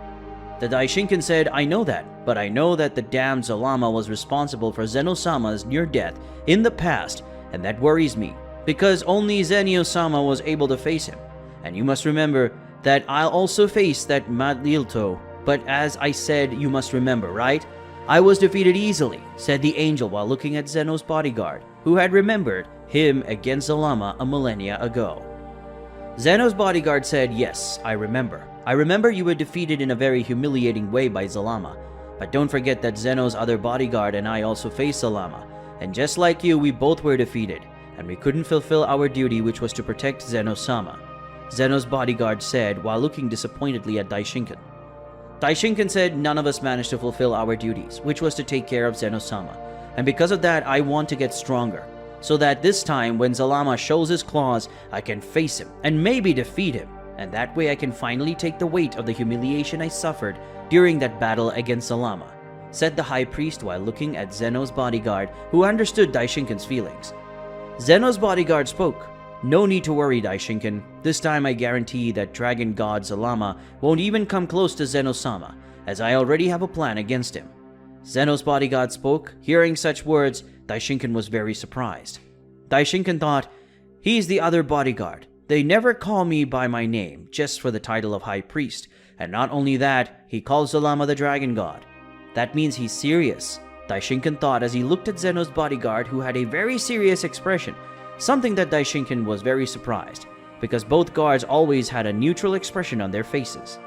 The Daishinkan said, I know that, but I know that the damned Zalama was responsible for Zeno-sama's near death in the past, and that worries me, because only Zenio-sama was able to face him. And you must remember that I'll also face that Madlilto, but as I said, you must remember, right? I was defeated easily, said the angel while looking at Zeno's bodyguard, who had remembered him against Zalama a millennia ago. Zeno's bodyguard said, Yes, I remember. I remember you were defeated in a very humiliating way by Zalama. But don't forget that Zeno's other bodyguard and I also faced Zalama. And just like you, we both were defeated. And we couldn't fulfill our duty, which was to protect Zeno-sama. Zeno's bodyguard said while looking disappointedly at Daishinkan. Daishinkan said none of us managed to fulfill our duties, which was to take care of Zeno-sama. And because of that, I want to get stronger, so that this time when Zalama shows his claws, I can face him and maybe defeat him. And that way I can finally take the weight of the humiliation I suffered during that battle against Zalama, said the high priest while looking at Zeno's bodyguard, who understood Daishinkan's feelings. Zeno's bodyguard spoke. No need to worry, Daishinkan. This time I guarantee that Dragon God Zalama won't even come close to Zeno-sama, as I already have a plan against him. Zeno's bodyguard spoke. Hearing such words, Daishinkan was very surprised. Daishinkan thought, he's the other bodyguard. They never call me by my name, just for the title of High Priest. And not only that, he calls Zalama the Dragon God. That means he's serious, Daishinkan thought as he looked at Zeno's bodyguard, who had a very serious expression, something that Daishinkan was very surprised, because both guards always had a neutral expression on their faces.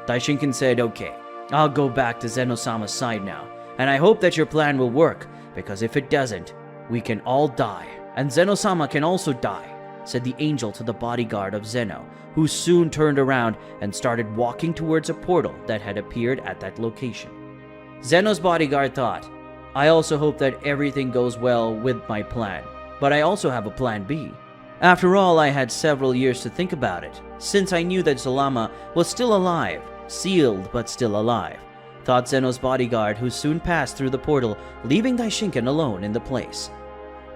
Daishinkan said, Okay, I'll go back to Zeno-sama's side now, and I hope that your plan will work, because if it doesn't, we can all die, and Zeno-sama can also die, said the angel to the bodyguard of Zeno, who soon turned around and started walking towards a portal that had appeared at that location. Zeno's bodyguard thought, I also hope that everything goes well with my plan, but I also have a plan B. After all, I had several years to think about it, since I knew that Zalama was still alive, sealed but still alive, thought Zeno's bodyguard, who soon passed through the portal, leaving Daishinkan alone in the place.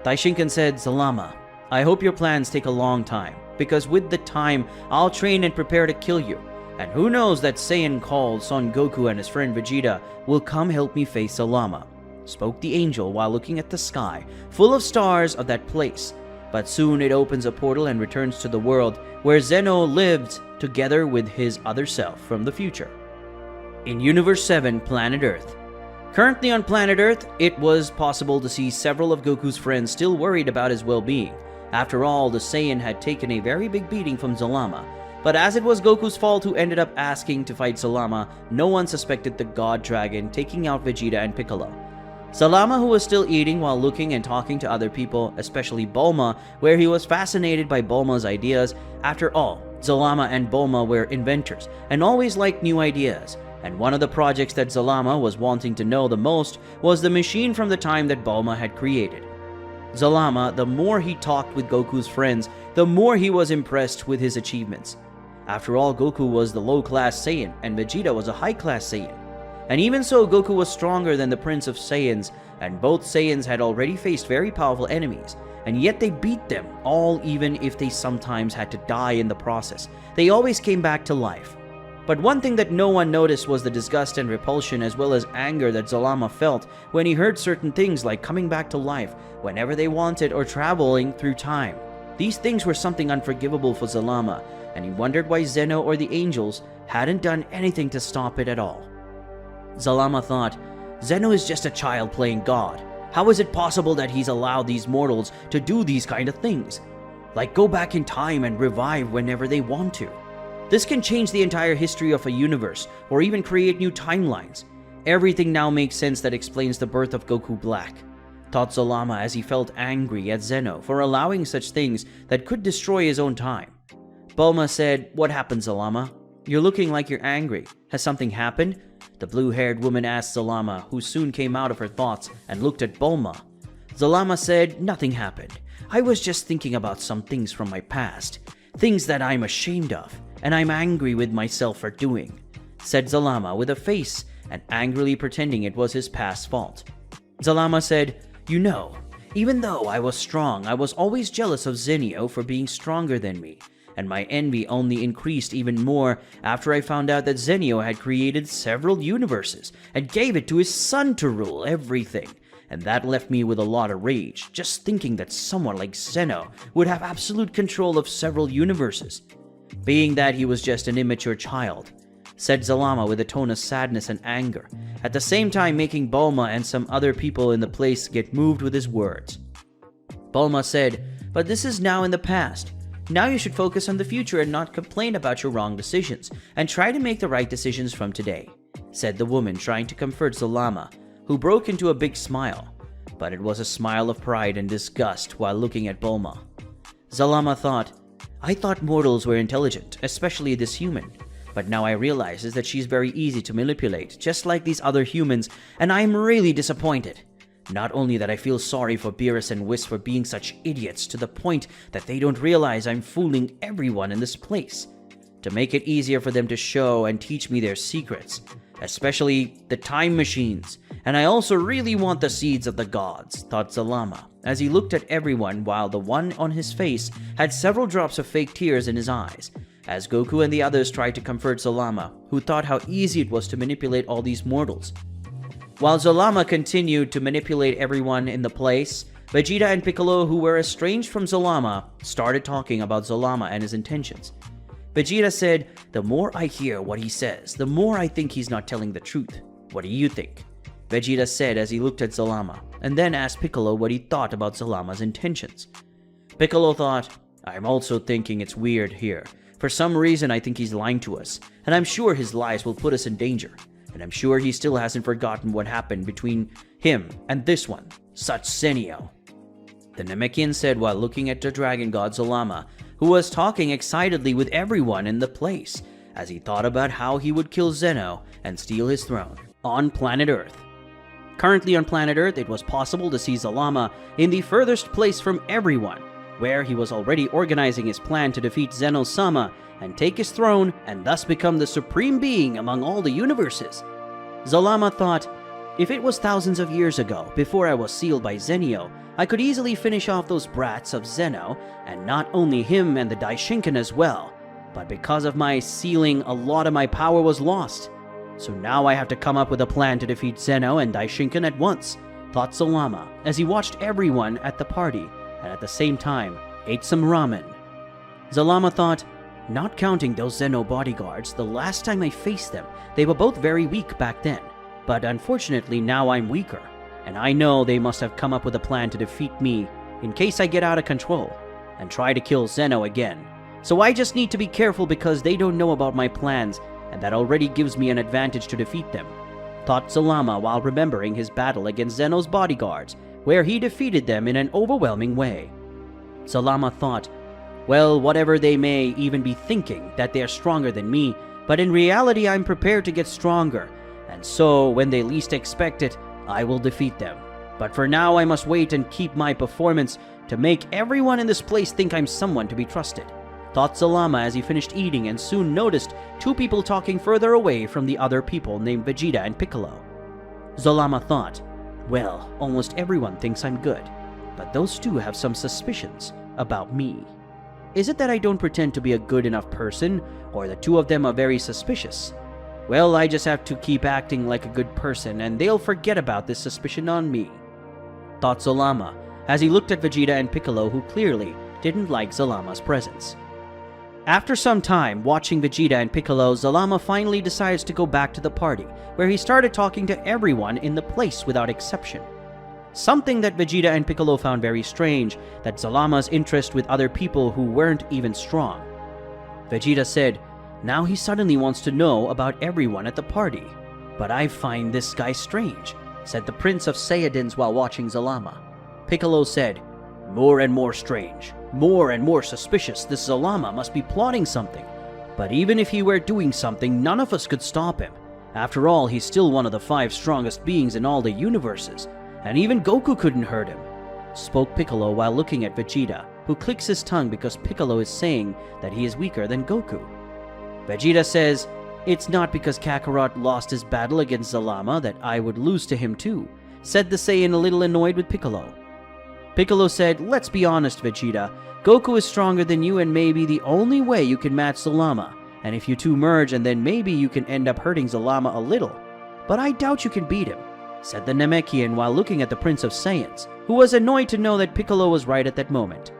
Daishinkan said, Zalama, I hope your plans take a long time, because with the time, I'll train and prepare to kill you. And who knows that Saiyan called Son Goku and his friend Vegeta will come help me face Zalama, spoke the angel while looking at the sky, full of stars of that place. but soon it opens a portal and returns to the world where Zeno lived together with his other self from the future. In Universe 7, Planet Earth. Currently on planet Earth, it was possible to see several of Goku's friends still worried about his well-being. After all, the Saiyan had taken a very big beating from Zalama. But as it was Goku's fault who ended up asking to fight Zalama, no one suspected the God Dragon taking out Vegeta and Piccolo. Zalama, who was still eating while looking and talking to other people, especially Bulma, where he was fascinated by Bulma's ideas. After all, Zalama and Bulma were inventors and always liked new ideas. And one of the projects that Zalama was wanting to know the most was the machine from the time that Bulma had created. Zalama, the more he talked with Goku's friends, the more he was impressed with his achievements. After all, Goku was the low-class Saiyan, and Vegeta was a high-class Saiyan. And even so, Goku was stronger than the Prince of Saiyans, and both Saiyans had already faced very powerful enemies, and yet they beat them all, even if they sometimes had to die in the process. They always came back to life. But one thing that no one noticed was the disgust and repulsion as well as anger that Zalama felt when he heard certain things like coming back to life whenever they wanted or traveling through time. These things were something unforgivable for Zalama, and he wondered why Zeno or the angels hadn't done anything to stop it at all. Zalama thought, Zeno is just a child playing God. How is it possible that he's allowed these mortals to do these kind of things? Like go back in time and revive whenever they want to. This can change the entire history of a universe, or even create new timelines. Everything now makes sense that explains the birth of Goku Black, thought Zalama as he felt angry at Zeno for allowing such things that could destroy his own time. Bulma said, What happened, Zalama? You're looking like you're angry. Has something happened? The blue-haired woman asked Zalama, who soon came out of her thoughts and looked at Bulma. Zalama said, Nothing happened. I was just thinking about some things from my past. Things that I'm ashamed of, and I'm angry with myself for doing, said Zalama with a face and angrily pretending it was his past fault. Zalama said, You know, even though I was strong, I was always jealous of Zenio for being stronger than me, and my envy only increased even more after I found out that Zenio had created several universes and gave it to his son to rule everything. And that left me with a lot of rage, just thinking that someone like Zeno would have absolute control of several universes, being that he was just an immature child, said Zalama with a tone of sadness and anger, at the same time making Bulma and some other people in the place get moved with his words. Bulma said, But this is now in the past. Now you should focus on the future and not complain about your wrong decisions, and try to make the right decisions from today, said the woman, trying to comfort Zalama, who broke into a big smile, but it was a smile of pride and disgust while looking at Bulma. Zalama thought, I thought mortals were intelligent, especially this human, but now I realize that she's very easy to manipulate, just like these other humans, and I am really disappointed. Not only that I feel sorry for Beerus and Whis for being such idiots to the point that they don't realize I'm fooling everyone in this place, to make it easier for them to show and teach me their secrets, especially the time machines, and I also really want the seeds of the gods, thought Zalama, as he looked at everyone while the one on his face had several drops of fake tears in his eyes, as Goku and the others tried to comfort Zalama, who thought how easy it was to manipulate all these mortals. While Zalama continued to manipulate everyone in the place, Vegeta and Piccolo, who were estranged from Zalama, started talking about Zalama and his intentions. Vegeta said, The more I hear what he says, the more I think he's not telling the truth. What do you think? Vegeta said as he looked at Zalama, and then asked Piccolo what he thought about Zalama's intentions. Piccolo thought, I'm also thinking it's weird here. For some reason I think he's lying to us, and I'm sure his lies will put us in danger. And I'm sure he still hasn't forgotten what happened between him and this one, such Zenio. The Namekian said while looking at the dragon god Zalama, who was talking excitedly with everyone in the place, as he thought about how he would kill Zeno and steal his throne on planet Earth. Currently on planet Earth, it was possible to see Zalama in the furthest place from everyone, where he was already organizing his plan to defeat Zeno-sama and take his throne and thus become the supreme being among all the universes. Zalama thought, if it was thousands of years ago, before I was sealed by Zenio, I could easily finish off those brats of Zeno, and not only him and the Daishinkan as well, but because of my sealing, a lot of my power was lost. So now I have to come up with a plan to defeat Zeno and Daishinkan at once, thought Zalama, as he watched everyone at the party and at the same time ate some ramen. Zalama thought, not counting those Zeno bodyguards, the last time I faced them, they were both very weak back then. But unfortunately now I'm weaker, and I know they must have come up with a plan to defeat me in case I get out of control and try to kill Zeno again. So I just need to be careful because they don't know about my plans, and that already gives me an advantage to defeat them, thought Zalama while remembering his battle against Zeno's bodyguards, where he defeated them in an overwhelming way. Zalama thought, well, whatever they may even be thinking, that they are stronger than me, but in reality I'm prepared to get stronger, and so when they least expect it, I will defeat them. But for now I must wait and keep my performance to make everyone in this place think I'm someone to be trusted, thought Zalama as he finished eating and soon noticed two people talking further away from the other people named Vegeta and Piccolo. Zalama thought, well, almost everyone thinks I'm good, but those two have some suspicions about me. Is it that I don't pretend to be a good enough person, or the two of them are very suspicious? Well, I just have to keep acting like a good person and they'll forget about this suspicion on me, thought Zalama as he looked at Vegeta and Piccolo, who clearly didn't like Zalama's presence. After some time watching Vegeta and Piccolo, Zalama finally decides to go back to the party, where he started talking to everyone in the place without exception. Something that Vegeta and Piccolo found very strange, that Zalama's interest with other people who weren't even strong. Vegeta said, now he suddenly wants to know about everyone at the party. But I find this guy strange, said the Prince of Saiyans while watching Zalama. Piccolo said, more and more strange, more and more suspicious. This Zalama must be plotting something. But even if he were doing something, none of us could stop him. After all, he's still one of the 5 strongest beings in all the universes, and even Goku couldn't hurt him, spoke Piccolo while looking at Vegeta, who clicks his tongue because Piccolo is saying that he is weaker than Goku. Vegeta says, it's not because Kakarot lost his battle against Zalama that I would lose to him too, said the Saiyan, a little annoyed with Piccolo. Piccolo said, let's be honest, Vegeta, Goku is stronger than you and maybe the only way you can match Zalama, and if you two merge and then maybe you can end up hurting Zalama a little. But I doubt you can beat him, said the Namekian while looking at the Prince of Saiyans, who was annoyed to know that Piccolo was right at that moment.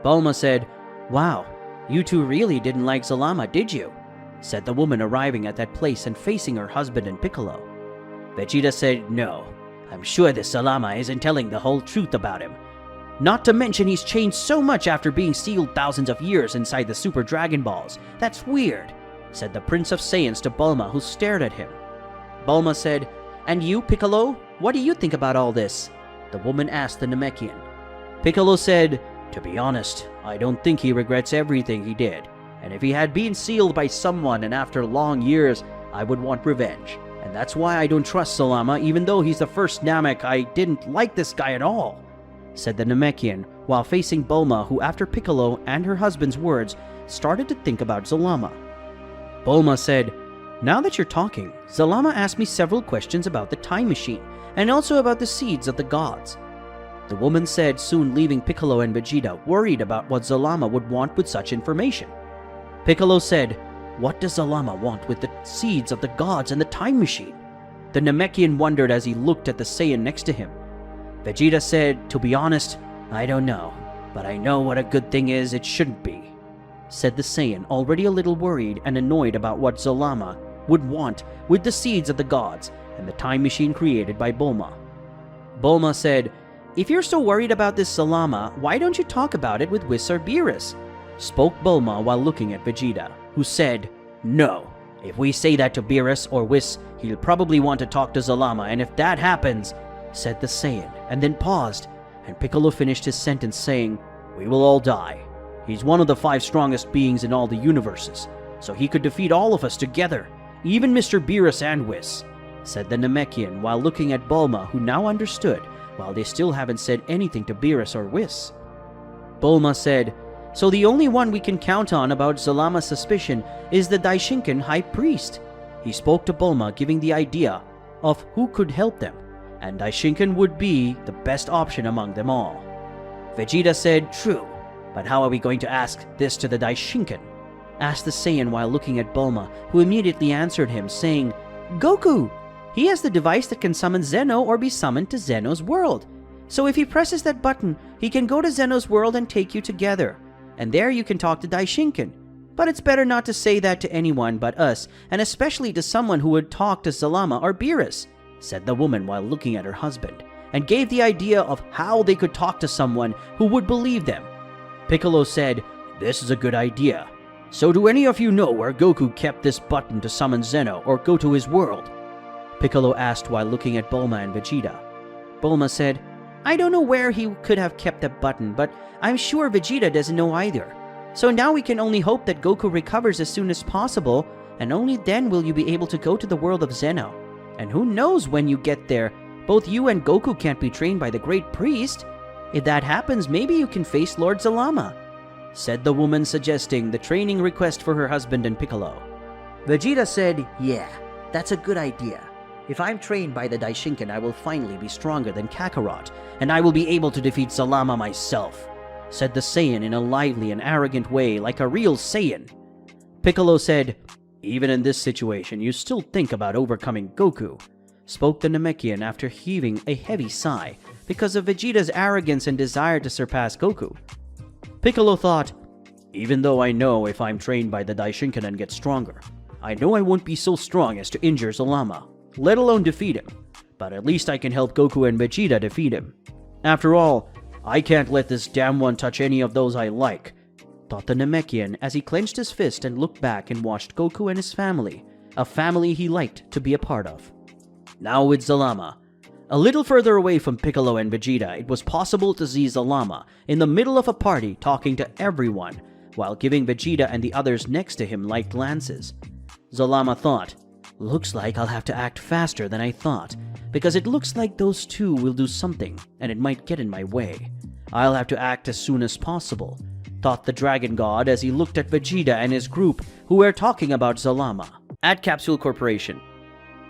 Bulma said, wow, you two really didn't like Zalama, did you? Said the woman arriving at that place and facing her husband and Piccolo. Vegeta said, no, I'm sure this Zalama isn't telling the whole truth about him. Not to mention he's changed so much after being sealed thousands of years inside the Super Dragon Balls. That's weird, said the Prince of Saiyans to Bulma, who stared at him. Bulma said, and you, Piccolo, what do you think about all this? The woman asked the Namekian. Piccolo said, to be honest, I don't think he regrets everything he did. And if he had been sealed by someone and after long years, I would want revenge. And that's why I don't trust Zalama, even though he's the first Namek. I didn't like this guy at all, said the Namekian, while facing Bulma, who after Piccolo and her husband's words, started to think about Zalama. Bulma said, now that you're talking, Zalama asked me several questions about the time machine, and also about the seeds of the gods. The woman said, soon leaving Piccolo and Vegeta worried about what Zalama would want with such information. Piccolo said, what does Zalama want with the seeds of the gods and the time machine? The Namekian wondered as he looked at the Saiyan next to him. Vegeta said, to be honest, I don't know, but I know what a good thing is it shouldn't be, said the Saiyan, already a little worried and annoyed about what Zalama would want with the seeds of the gods and the time machine created by Bulma. Bulma said, if you're so worried about this Zalama, why don't you talk about it with Whis or Beerus? Spoke Bulma while looking at Vegeta, who said, no, if we say that to Beerus or Whis, he'll probably want to talk to Zalama, and if that happens, said the Saiyan, and then paused, and Piccolo finished his sentence saying, we will all die. He's one of the 5 strongest beings in all the universes, so he could defeat all of us together, even Mr. Beerus and Whis, said the Namekian while looking at Bulma, who now understood, while they still haven't said anything to Beerus or Whis. Bulma said, so the only one we can count on about Zalama's suspicion is the Daishinkan High Priest. He spoke to Bulma, giving the idea of who could help them, and Daishinkan would be the best option among them all. Vegeta said, true, but how are we going to ask this to the Daishinkan? Asked the Saiyan while looking at Bulma, who immediately answered him, saying, Goku! He has the device that can summon Zeno or be summoned to Zeno's world. So if he presses that button, he can go to Zeno's world and take you together. And there you can talk to Daishinkan. But it's better not to say that to anyone but us, and especially to someone who would talk to Zalama or Beerus, said the woman while looking at her husband, and gave the idea of how they could talk to someone who would believe them. Piccolo said, "This is a good idea. So do any of you know where Goku kept this button to summon Zeno or go to his world?" Piccolo asked while looking at Bulma and Vegeta. Bulma said, "I don't know where he could have kept that button, but I'm sure Vegeta doesn't know either. So now we can only hope that Goku recovers as soon as possible, and only then will you be able to go to the world of Zeno. And who knows when you get there, both you and Goku can't be trained by the Great Priest. If that happens, maybe you can face Lord Zalama," said the woman, suggesting the training request for her husband and Piccolo. Vegeta said, "Yeah, that's a good idea. If I'm trained by the Daishinkan, I will finally be stronger than Kakarot, and I will be able to defeat Zalama myself," said the Saiyan in a lively and arrogant way, like a real Saiyan. Piccolo said, "Even in this situation, you still think about overcoming Goku," spoke the Namekian after heaving a heavy sigh because of Vegeta's arrogance and desire to surpass Goku. Piccolo thought, "Even though I know if I'm trained by the Daishinkan and get stronger, I know I won't be so strong as to injure Zalama, let alone defeat him. But at least I can help Goku and Vegeta defeat him. After all, I can't let this damn one touch any of those I like," thought the Namekian as he clenched his fist and looked back and watched Goku and his family, a family he liked to be a part of. Now with Zalama. A little further away from Piccolo and Vegeta, it was possible to see Zalama in the middle of a party talking to everyone, while giving Vegeta and the others next to him light glances. Zalama thought, "Looks like I'll have to act faster than I thought, because it looks like those two will do something, and it might get in my way. I'll have to act as soon as possible," thought the Dragon God as he looked at Vegeta and his group who were talking about Zalama. At Capsule Corporation.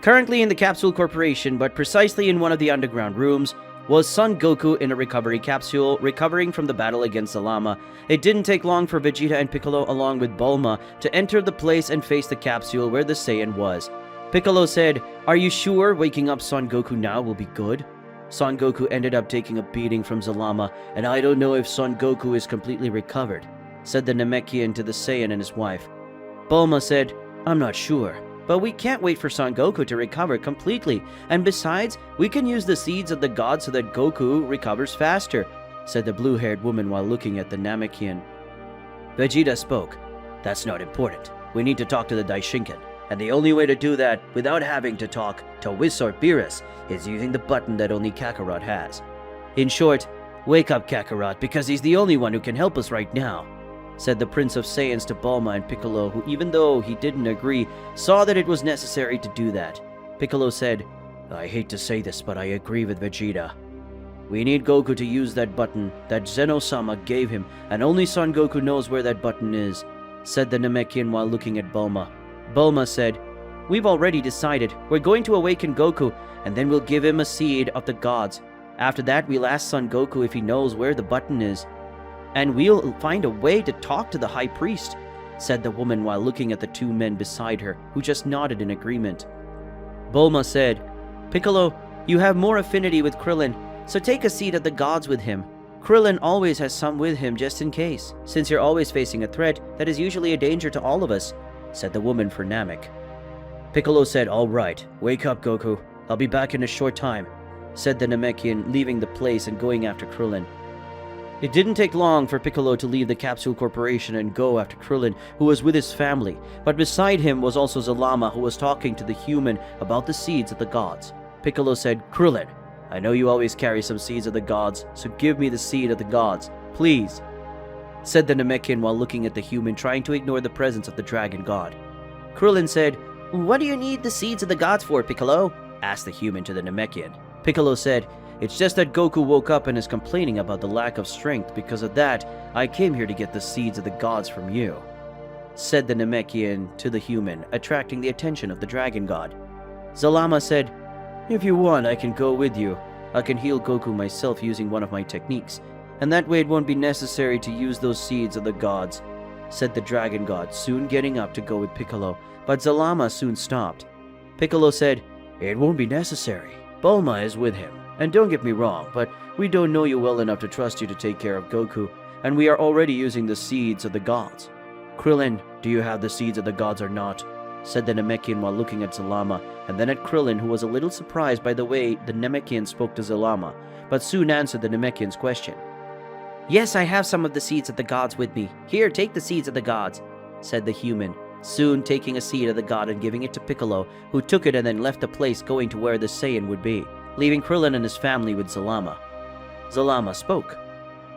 Currently in the Capsule Corporation, but precisely in one of the underground rooms, was Son Goku in a recovery capsule, recovering from the battle against Zalama. It didn't take long for Vegeta and Piccolo along with Bulma to enter the place and face the capsule where the Saiyan was. Piccolo said, "Are you sure waking up Son Goku now will be good?" Son Goku ended up taking a beating from Zalama, and I don't know if Son Goku is completely recovered, said the Namekian to the Saiyan and his wife. Bulma said, "I'm not sure. But we can't wait for Son Goku to recover completely, and besides, we can use the seeds of the gods so that Goku recovers faster," said the blue-haired woman while looking at the Namekian. Vegeta spoke, "That's not important. We need to talk to the Daishinkan, and the only way to do that without having to talk to Whis or Beerus is using the button that only Kakarot has. In short, wake up Kakarot, because he's the only one who can help us right now," said the Prince of Saiyans to Bulma and Piccolo, who, even though he didn't agree, saw that it was necessary to do that. Piccolo said, "I hate to say this, but I agree with Vegeta. We need Goku to use that button that Zeno-sama gave him, and only Son Goku knows where that button is," said the Namekian while looking at Bulma. Bulma said, "We've already decided. We're going to awaken Goku, and then we'll give him a seed of the gods. After that, we'll ask Son Goku if he knows where the button is. And we'll find a way to talk to the High Priest," said the woman while looking at the two men beside her, who just nodded in agreement. Bulma said, "Piccolo, you have more affinity with Krillin, so take a seat at the gods with him. Krillin always has some with him just in case, since you're always facing a threat that is usually a danger to all of us," said the woman for Namek. Piccolo said, "All right, wake up, Goku. I'll be back in a short time," said the Namekian, leaving the place and going after Krillin. It didn't take long for Piccolo to leave the Capsule Corporation and go after Krillin, who was with his family, but beside him was also Zalama, who was talking to the human about the seeds of the gods. Piccolo said, "Krillin, I know you always carry some seeds of the gods, so give me the seed of the gods, please," said the Namekian while looking at the human, trying to ignore the presence of the Dragon God. Krillin said, "What do you need the seeds of the gods for, Piccolo?" asked the human to the Namekian. Piccolo said, "It's just that Goku woke up and is complaining about the lack of strength. Because of that, I came here to get the seeds of the gods from you," said the Namekian to the human, attracting the attention of the Dragon God. Zalama said, "If you want, I can go with you. I can heal Goku myself using one of my techniques, and that way it won't be necessary to use those seeds of the gods," said the Dragon God, soon getting up to go with Piccolo, but Zalama soon stopped. Piccolo said, "It won't be necessary. Bulma is with him. And don't get me wrong, but we don't know you well enough to trust you to take care of Goku, and we are already using the seeds of the gods. Krillin, do you have the seeds of the gods or not? Said the Namekian while looking at Zalama, and then at Krillin, who was a little surprised by the way the Namekian spoke to Zalama, but soon answered the Namekian's question. Yes, I have some of the seeds of the gods with me. Here, take the seeds of the gods, said the human, soon taking a seed of the god and giving it to Piccolo, who took it and then left the place going to where the Saiyan would be, leaving Krillin and his family with Zalama. Zalama spoke.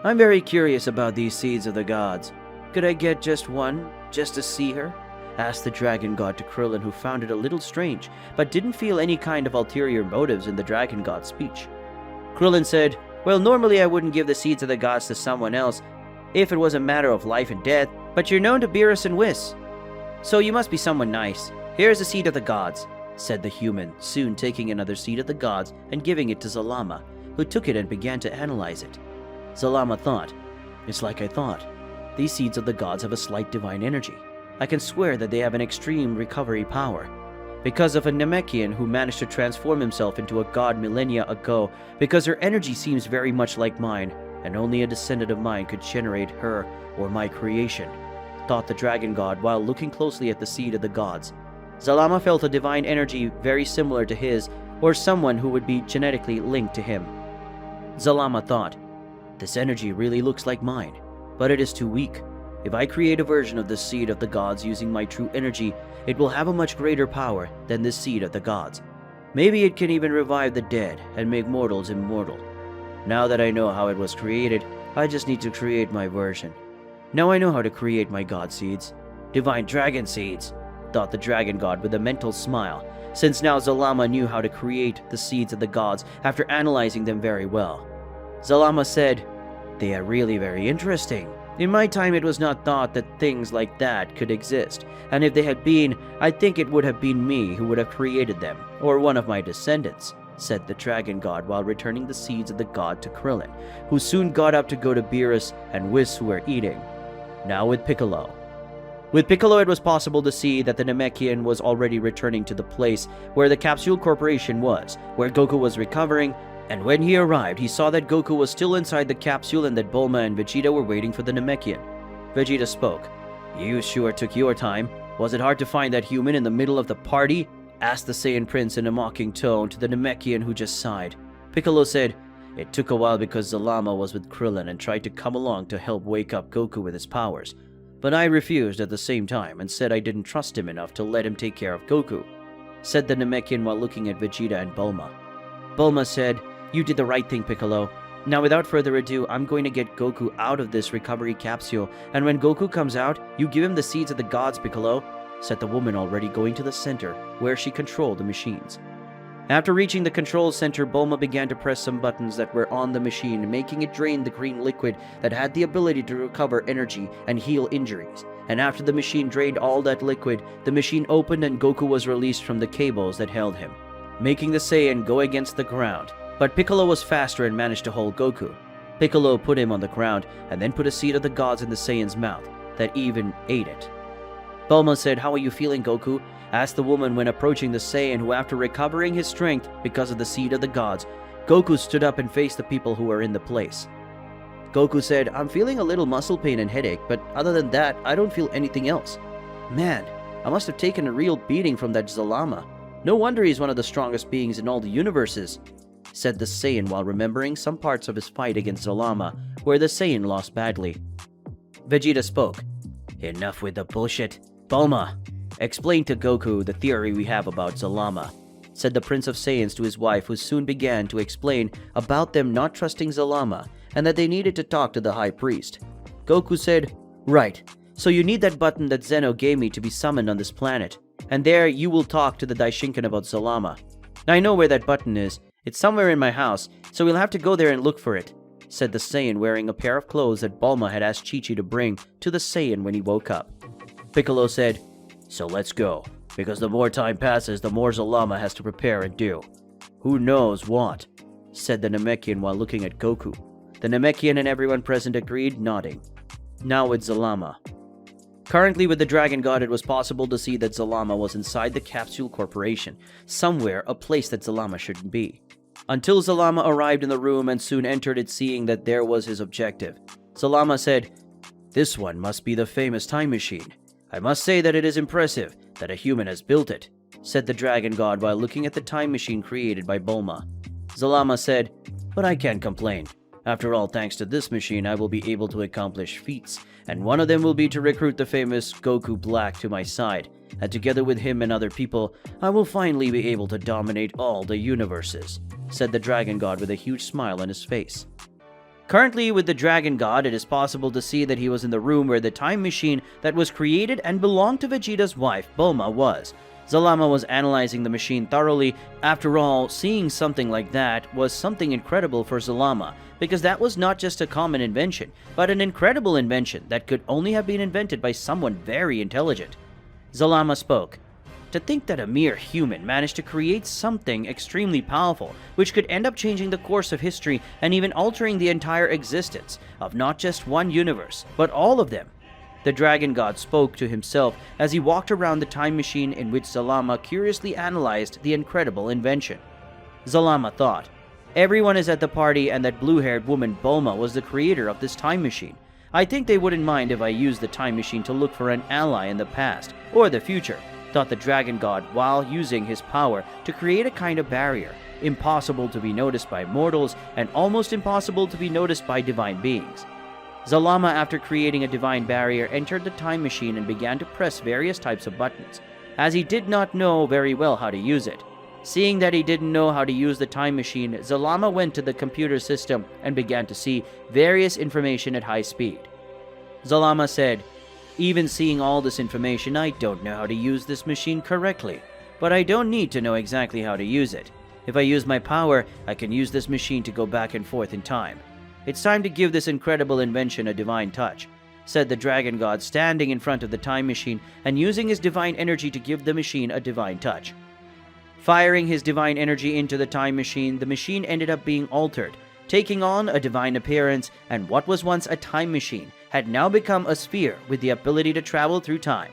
I'm very curious about these seeds of the gods. Could I get just one, just to see her? Asked the dragon god to Krillin, who found it a little strange, but didn't feel any kind of ulterior motives in the dragon god's speech. Krillin said, well, normally I wouldn't give the seeds of the gods to someone else if it was a matter of life and death, but you're known to Beerus and Whis, so you must be someone nice. Here's a seed of the gods, said the human, soon taking another seed of the gods and giving it to Zalama, who took it and began to analyze it. Zalama thought, it's like I thought. These seeds of the gods have a slight divine energy. I can swear that they have an extreme recovery power. Because of a Namekian who managed to transform himself into a god millennia ago, because her energy seems very much like mine, and only a descendant of mine could generate her or my creation, thought the dragon god while looking closely at the seed of the gods. Zalama felt a divine energy very similar to his, or someone who would be genetically linked to him. Zalama thought, this energy really looks like mine, but it is too weak. If I create a version of the seed of the gods using my true energy, it will have a much greater power than this seed of the gods. Maybe it can even revive the dead and make mortals immortal. Now that I know how it was created, I just need to create my version. Now I know how to create my god seeds. Divine dragon seeds, thought the dragon god with a mental smile, since now Zalama knew how to create the seeds of the gods after analyzing them very well. Zalama said, they are really very interesting. In my time, it was not thought that things like that could exist, and if they had been, I think it would have been me who would have created them, or one of my descendants, said the dragon god while returning the seeds of the god to Krillin, who soon got up to go to Beerus and Whis, who were eating. Now with Piccolo. With Piccolo, it was possible to see that the Namekian was already returning to the place where the Capsule Corporation was, where Goku was recovering, and when he arrived, he saw that Goku was still inside the capsule and that Bulma and Vegeta were waiting for the Namekian. Vegeta spoke. You sure took your time. Was it hard to find that human in the middle of the party? Asked the Saiyan Prince in a mocking tone to the Namekian, who just sighed. Piccolo said, it took a while because Zalama was with Krillin and tried to come along to help wake up Goku with his powers. But I refused at the same time and said I didn't trust him enough to let him take care of Goku, said the Namekian while looking at Vegeta and Bulma. Bulma said, you did the right thing, Piccolo. Now without further ado, I'm going to get Goku out of this recovery capsule, and when Goku comes out, you give him the seeds of the gods, Piccolo, said the woman already going to the center, where she controlled the machines. After reaching the control center, Bulma began to press some buttons that were on the machine, making it drain the green liquid that had the ability to recover energy and heal injuries. And after the machine drained all that liquid, the machine opened and Goku was released from the cables that held him, making the Saiyan go against the ground. But Piccolo was faster and managed to hold Goku. Piccolo put him on the ground and then put a seed of the gods in the Saiyan's mouth that even ate it. Bulma said, how are you feeling, Goku? Asked the woman when approaching the Saiyan, who after recovering his strength because of the seed of the gods, Goku stood up and faced the people who were in the place. Goku said, I'm feeling a little muscle pain and headache, but other than that, I don't feel anything else. Man, I must have taken a real beating from that Zalama. No wonder he's one of the strongest beings in all the universes, said the Saiyan while remembering some parts of his fight against Zalama, where the Saiyan lost badly. Vegeta spoke. Enough with the bullshit. Bulma, explain to Goku the theory we have about Zalama, said the Prince of Saiyans to his wife, who soon began to explain about them not trusting Zalama and that they needed to talk to the High Priest. Goku said, right, so you need that button that Zeno gave me to be summoned on this planet, and there you will talk to the Daishinkan about Zalama. I know where that button is. It's somewhere in my house, so we'll have to go there and look for it, said the Saiyan wearing a pair of clothes that Bulma had asked Chi-Chi to bring to the Saiyan when he woke up. Piccolo said, so let's go, because the more time passes, the more Zalama has to prepare and do. Who knows what, said the Namekian while looking at Goku. The Namekian and everyone present agreed, nodding. Now with Zalama. Currently with the Dragon God, it was possible to see that Zalama was inside the Capsule Corporation, somewhere a place that Zalama shouldn't be. until Zalama arrived in the room and soon entered it, seeing that there was his objective. Zalama said, "This one must be the famous time machine. I must say that it is impressive that a human has built it," said the dragon god while looking at the time machine created by Bulma. Zalama said, "But I can't complain. After all, thanks to this machine, I will be able to accomplish feats, and one of them will be to recruit the famous Goku Black to my side, and together with him and other people, I will finally be able to dominate all the universes," said the dragon god with a huge smile on his face. Currently, with the dragon god, it is possible to see that he was in the room where the time machine that was created and belonged to Vegeta's wife, Bulma, was. Zalama was analyzing the machine thoroughly. After all, seeing something like that was something incredible for Zalama, because that was not just a common invention, but an incredible invention that could only have been invented by someone very intelligent. Zalama spoke. To think that a mere human managed to create something extremely powerful, which could end up changing the course of history and even altering the entire existence of not just one universe, but all of them. The dragon god spoke to himself as he walked around the time machine in which Zalama curiously analyzed the incredible invention. Zalama thought, "Everyone is at the party, and that blue-haired woman Bulma was the creator of this time machine. I think they wouldn't mind if I used the time machine to look for an ally in the past or the future," thought the dragon god while using his power to create a kind of barrier, impossible to be noticed by mortals and almost impossible to be noticed by divine beings. Zalama, after creating a divine barrier, entered the time machine and began to press various types of buttons, as he did not know very well how to use it. Seeing that he didn't know how to use the time machine, Zalama went to the computer system and began to see various information at high speed. Zalama said, "Even seeing all this information, I don't know how to use this machine correctly, but I don't need to know exactly how to use it. If I use my power, I can use this machine to go back and forth in time. It's time to give this incredible invention a divine touch," said the dragon god, standing in front of the time machine and using his divine energy to give the machine a divine touch. Firing his divine energy into the time machine, the machine ended up being altered, taking on a divine appearance, and what was once a time machine had now become a sphere with the ability to travel through time.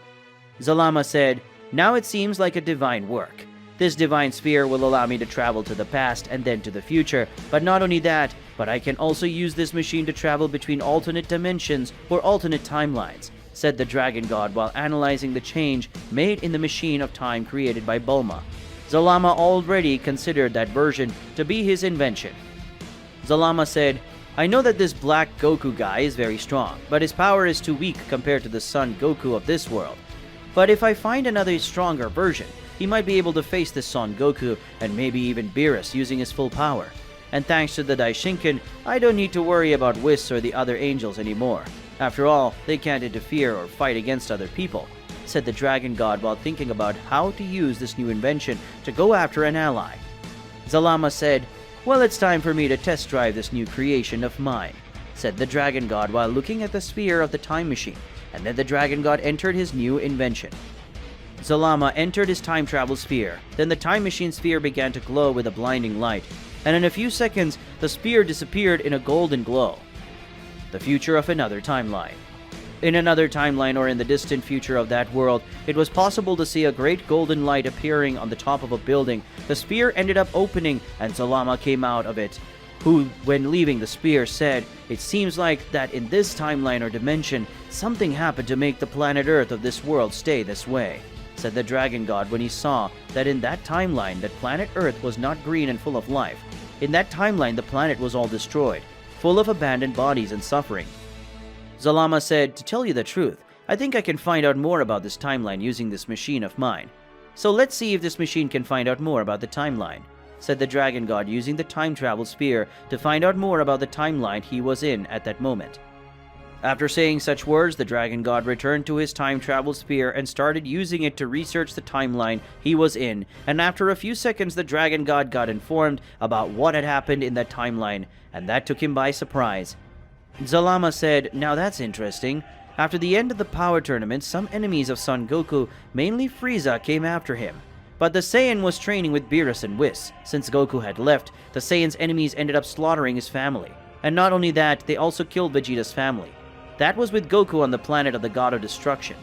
Zalama said, "Now it seems like a divine work. This divine sphere will allow me to travel to the past and then to the future, but not only that, but I can also use this machine to travel between alternate dimensions or alternate timelines," said the dragon god while analyzing the change made in the machine of time created by Bulma. Zalama already considered that version to be his invention. Zalama said, "I know that this black Goku guy is very strong, but his power is too weak compared to the Sun Goku of this world. But if I find another stronger version, he might be able to face this Son Goku and maybe even Beerus using his full power. And thanks to the Daishinken, I don't need to worry about Whis or the other angels anymore. After all, they can't interfere or fight against other people," said the dragon god while thinking about how to use this new invention to go after an ally. Zalama said, "Well, it's time for me to test drive this new creation of mine," said the dragon god while looking at the sphere of the time machine, and then the dragon god entered his new invention. Zalama entered his time travel sphere. Then the time machine sphere began to glow with a blinding light, and in a few seconds, the sphere disappeared in a golden glow. The future of another timeline. In another timeline, or in the distant future of that world, it was possible to see a great golden light appearing on the top of a building. The sphere ended up opening, and Zalama came out of it, who, when leaving the sphere, said, "It seems like that in this timeline or dimension, something happened to make the planet Earth of this world stay this way," said the dragon god when he saw that in that timeline that planet Earth was not green and full of life. In that timeline, the planet was all destroyed, full of abandoned bodies and suffering. Zalama said, "To tell you the truth, I think I can find out more about this timeline using this machine of mine. So let's see if this machine can find out more about the timeline," said the dragon god using the time travel sphere to find out more about the timeline he was in at that moment. After saying such words, the dragon god returned to his time travel sphere and started using it to research the timeline he was in, and after a few seconds the dragon god got informed about what had happened in that timeline, and that took him by surprise. Zalama said, "Now that's interesting. After the end of the power tournament, some enemies of Son Goku, mainly Frieza, came after him. But the Saiyan was training with Beerus and Whis. Since Goku had left, the Saiyan's enemies ended up slaughtering his family. And not only that, they also killed Vegeta's family. That was with Goku on the planet of the God of Destruction.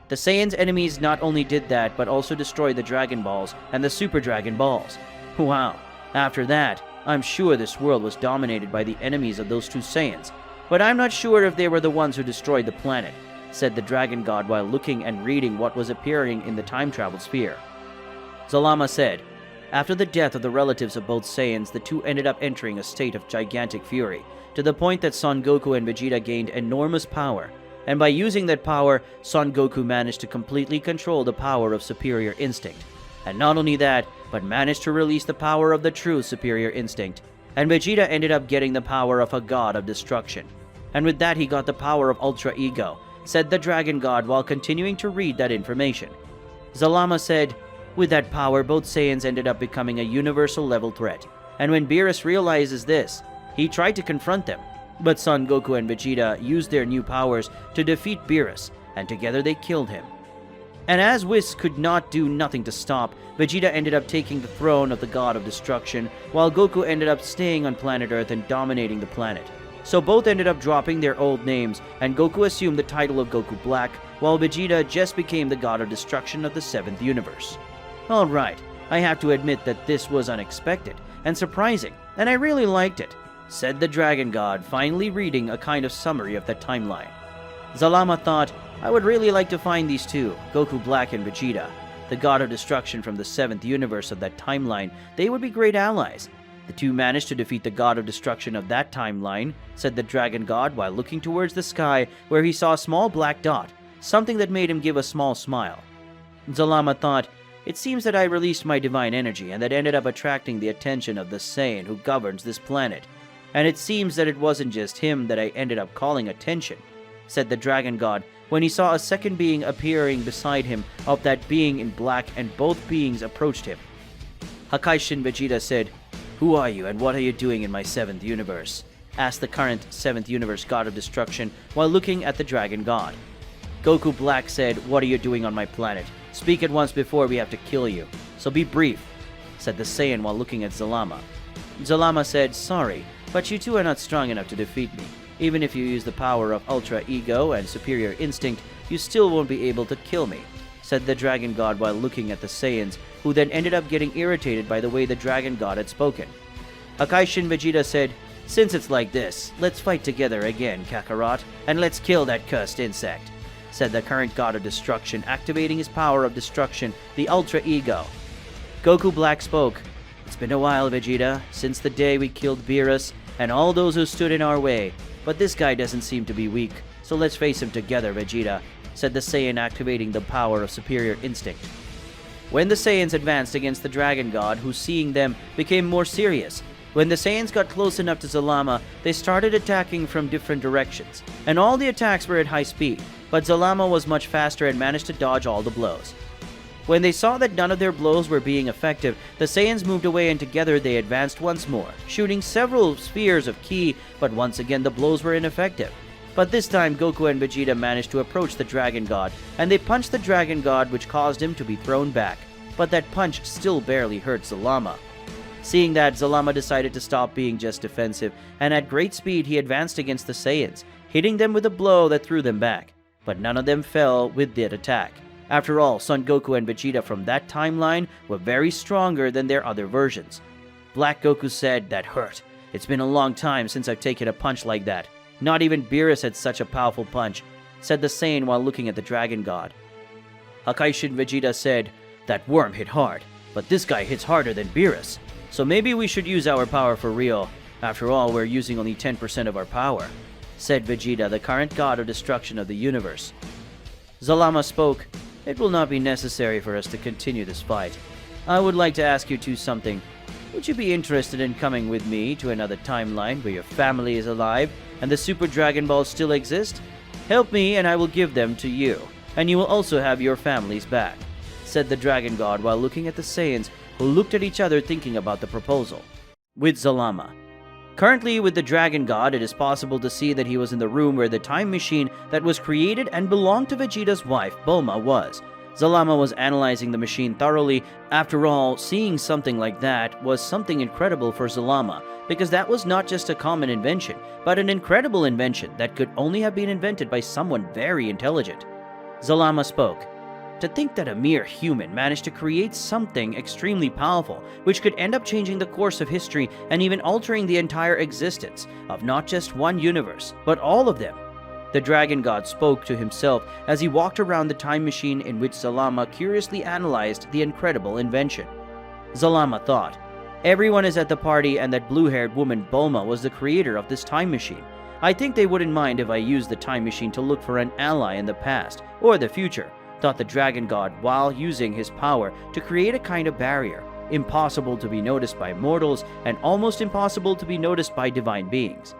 The Saiyan's enemies not only did that, but also destroyed the Dragon Balls and the Super Dragon Balls. Wow. After that, I'm sure this world was dominated by the enemies of those two Saiyans, but I'm not sure if they were the ones who destroyed the planet, said the Dragon God while looking and reading what was appearing in the time travel sphere. Zalama said, after the death of the relatives of both Saiyans, the two ended up entering a state of gigantic fury, to the point that Son Goku and Vegeta gained enormous power, and by using that power, Son Goku managed to completely control the power of superior instinct. And not only that, but managed to release the power of the true superior instinct, and Vegeta ended up getting the power of a god of destruction. And with that he got the power of Ultra Ego, said the Dragon God while continuing to read that information. Zalama said, with that power, both Saiyans ended up becoming a universal level threat, and when Beerus realizes this, he tried to confront them, but Son Goku and Vegeta used their new powers to defeat Beerus, and together they killed him. And as Whis could not do nothing to stop, Vegeta ended up taking the throne of the God of Destruction, while Goku ended up staying on planet Earth and dominating the planet. So both ended up dropping their old names, and Goku assumed the title of Goku Black, while Vegeta just became the God of Destruction of the 7th universe. Alright, I have to admit that this was unexpected and surprising, and I really liked it, said the Dragon God, finally reading a kind of summary of that timeline. Zalama thought, I would really like to find these two, Goku Black and Vegeta, the God of Destruction from the 7th universe of that timeline. They would be great allies. The two managed to defeat the God of Destruction of that timeline, said the Dragon God while looking towards the sky where he saw a small black dot, something that made him give a small smile. Zalama thought, it seems that I released my divine energy and that ended up attracting the attention of the Saiyan who governs this planet. And it seems that it wasn't just him that I ended up calling attention, said the Dragon God when he saw a second being appearing beside him of that being in black, and both beings approached him. Hakaishin Vegeta said, who are you and what are you doing in my 7th universe? Asked the current 7th universe God of Destruction while looking at the Dragon God. Goku Black said, what are you doing on my planet? Speak at once before we have to kill you. So be brief, said the Saiyan while looking at Zalama. Zalama said, sorry, but you two are not strong enough to defeat me. Even if you use the power of Ultra Ego and Superior Instinct, you still won't be able to kill me, said the Dragon God while looking at the Saiyans, who then ended up getting irritated by the way the Dragon God had spoken. Hakaishin Vegeta said, since it's like this, let's fight together again, Kakarot, and let's kill that cursed insect, said the current God of Destruction, activating his power of destruction, the Ultra Ego. Goku Black spoke, it's been a while, Vegeta, since the day we killed Beerus and all those who stood in our way, but this guy doesn't seem to be weak, so let's face him together, Vegeta, said the Saiyan, activating the power of Superior Instinct. When the Saiyans advanced against the Dragon God, who seeing them became more serious, when the Saiyans got close enough to Zalama, they started attacking from different directions, and all the attacks were at high speed, but Zalama was much faster and managed to dodge all the blows. When they saw that none of their blows were being effective, the Saiyans moved away and together they advanced once more, shooting several spheres of ki, but once again the blows were ineffective. But this time Goku and Vegeta managed to approach the Dragon God, and they punched the Dragon God, which caused him to be thrown back, but that punch still barely hurt Zalama. Seeing that, Zalama decided to stop being just defensive, and at great speed he advanced against the Saiyans, hitting them with a blow that threw them back, but none of them fell with that attack. After all, Son Goku and Vegeta from that timeline were very stronger than their other versions. Black Goku said, that hurt. It's been a long time since I've taken a punch like that. Not even Beerus had such a powerful punch, said the Saiyan while looking at the Dragon God. Hakaishin Vegeta said, that worm hit hard, but this guy hits harder than Beerus. So maybe we should use our power for real. After all, we're using only 10% of our power, said Vegeta, the current God of Destruction of the universe. Zalama spoke, it will not be necessary for us to continue this fight. I would like to ask you two something. Would you be interested in coming with me to another timeline where your family is alive and the Super Dragon Balls still exist? Help me and I will give them to you, and you will also have your families back, said the Dragon God while looking at the Saiyans, who looked at each other thinking about the proposal. With Zalama. Currently, with the Dragon God, it is possible to see that he was in the room where the time machine that was created and belonged to Vegeta's wife, Bulma, was. Zalama was analyzing the machine thoroughly. After all, seeing something like that was something incredible for Zalama, because that was not just a common invention, but an incredible invention that could only have been invented by someone very intelligent. Zalama spoke. To think that a mere human managed to create something extremely powerful, which could end up changing the course of history and even altering the entire existence of not just one universe, but all of them. The Dragon God spoke to himself as he walked around the time machine in which Zalama curiously analyzed the incredible invention. Zalama thought, everyone is at the party and that blue-haired woman Bulma was the creator of this time machine. I think they wouldn't mind if I used the time machine to look for an ally in the past or the future, thought the Dragon God while using his power to create a kind of barrier, impossible to be noticed by mortals and almost impossible to be noticed by divine beings.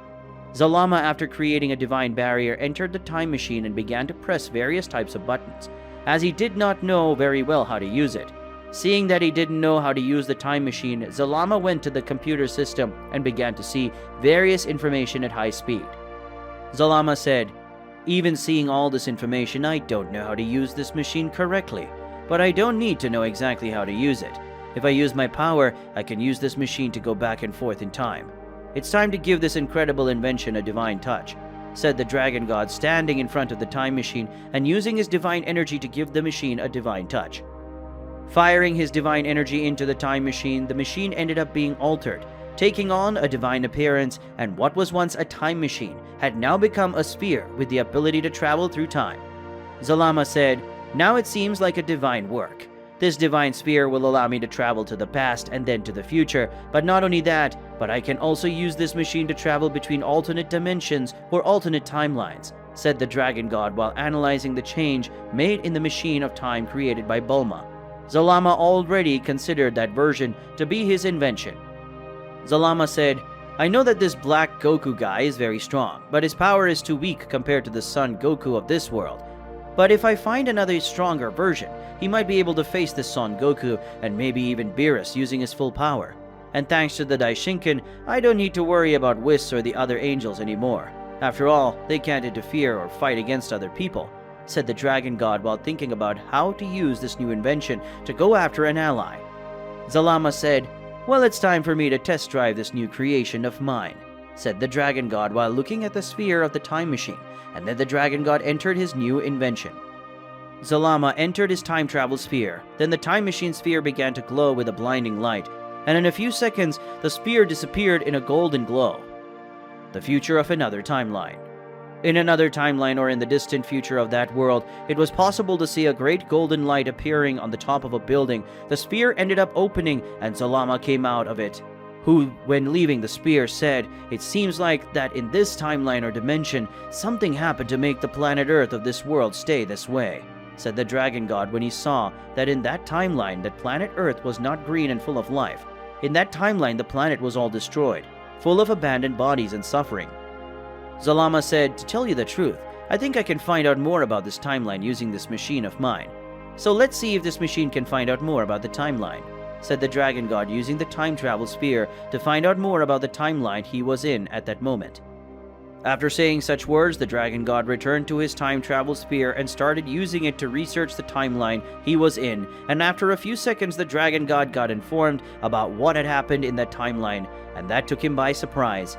Zalama, after creating a divine barrier, entered the time machine and began to press various types of buttons, as he did not know very well how to use it. Seeing that he didn't know how to use the time machine, Zalama went to the computer system and began to see various information at high speed. Zalama said, even seeing all this information, I don't know how to use this machine correctly, but I don't need to know exactly how to use it. If I use my power, I can use this machine to go back and forth in time. It's time to give this incredible invention a divine touch, said the Dragon God, standing in front of the time machine and using his divine energy to give the machine a divine touch. Firing his divine energy into the time machine, the machine ended up being altered, taking on a divine appearance, and what was once a time machine had now become a sphere with the ability to travel through time. Zalama said, now it seems like a divine work. This divine sphere will allow me to travel to the past and then to the future, but not only that, but I can also use this machine to travel between alternate dimensions or alternate timelines, said the Dragon God while analyzing the change made in the machine of time created by Bulma. Zalama already considered that version to be his invention. Zalama said, I know that this black Goku guy is very strong, but his power is too weak compared to the Son Goku of this world. But if I find another stronger version, he might be able to face the Son Goku and maybe even Beerus using his full power. And thanks to the Daishinkan, I don't need to worry about Whis or the other angels anymore. After all, they can't interfere or fight against other people, said the Dragon God while thinking about how to use this new invention to go after an ally. Zalama said, well, it's time for me to test drive this new creation of mine, said the Dragon God while looking at the sphere of the time machine, and then the Dragon God entered his new invention. Zalama entered his time travel sphere, then the time machine sphere began to glow with a blinding light, and in a few seconds the sphere disappeared in a golden glow. The future of another timeline. In another timeline, or in the distant future of that world, it was possible to see a great golden light appearing on the top of a building. The sphere ended up opening and Zalama came out of it, who, when leaving the sphere, said, it seems like that in this timeline or dimension, something happened to make the planet Earth of this world stay this way, said the Dragon God when he saw that in that timeline that planet Earth was not green and full of life. In that timeline, the planet was all destroyed, full of abandoned bodies and suffering. Zalama said, to tell you the truth, I think I can find out more about this timeline using this machine of mine. So let's see if this machine can find out more about the timeline, said the Dragon God using the time travel sphere to find out more about the timeline he was in at that moment. After saying such words, the Dragon God returned to his time travel sphere and started using it to research the timeline he was in, and after a few seconds the Dragon God got informed about what had happened in that timeline, and that took him by surprise.